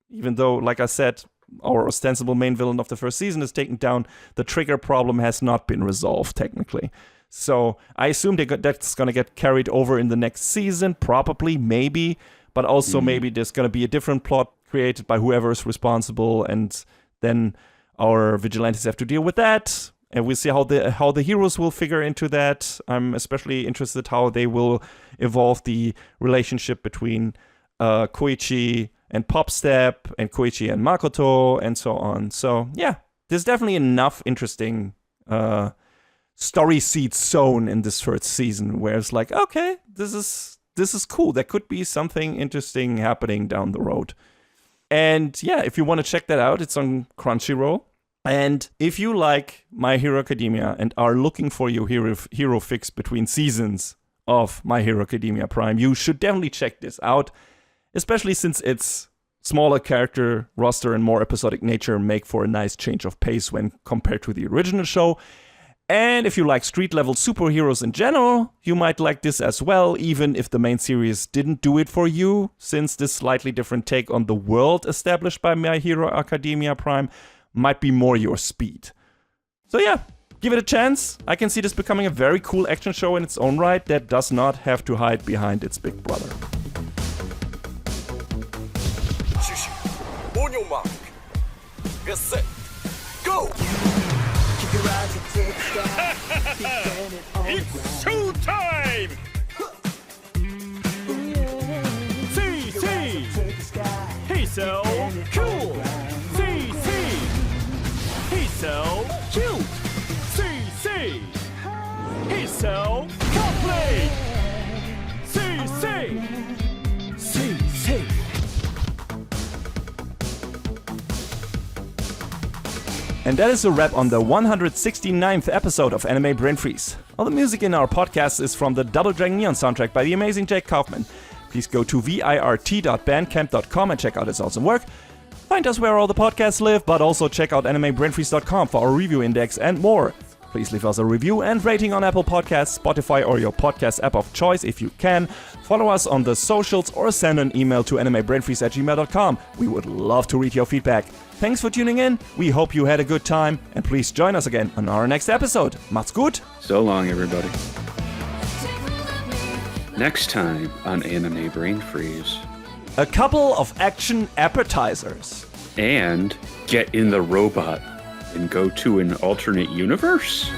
even though, like I said, our ostensible main villain of the first season is taken down, the trigger problem has not been resolved technically. So I assume that's going to get carried over in the next season, probably, maybe, but also maybe there's going to be a different plot created by whoever is responsible, and then our vigilantes have to deal with that, and we'll see how the heroes will figure into that. I'm especially interested how they will evolve the relationship between Koichi and Popstep, and Koichi and Makoto, and so on. So yeah, there's definitely enough interesting story seeds sown in this first season, where it's like, okay, this is cool. There could be something interesting happening down the road. And yeah, if you want to check that out, it's on Crunchyroll. And if you like My Hero Academia and are looking for your hero fix between seasons of My Hero Academia Prime, you should definitely check this out. Especially since its smaller character roster and more episodic nature make for a nice change of pace when compared to the original show. And if you like street-level superheroes in general, you might like this as well, even if the main series didn't do it for you, since this slightly different take on the world established by My Hero Academia Prime might be more your speed. So yeah, give it a chance. I can see this becoming a very cool action show in its own right that does not have to hide behind its big brother. On your mark. Get set. Go! It's showtime! See! He's so cool! See! He's so cute! See! He's so complete! See! And that is a wrap on the 169th episode of Anime Brain Freeze. All the music in our podcast is from the Double Dragon Neon soundtrack by the amazing Jake Kaufman. Please go to virt.bandcamp.com and check out his awesome work. Find us where all the podcasts live, but also check out animebrainfreeze.com for our review index and more. Please leave us a review and rating on Apple Podcasts, Spotify, or your podcast app of choice if you can. Follow us on the socials or send an email to animebrainfreeze@gmail.com. We would love to read your feedback. Thanks for tuning in. We hope you had a good time, and please join us again on our next episode. Macht's gut. So long, everybody. Next time on Anime Brain Freeze. A couple of action appetizers. And get in the robot and go to an alternate universe?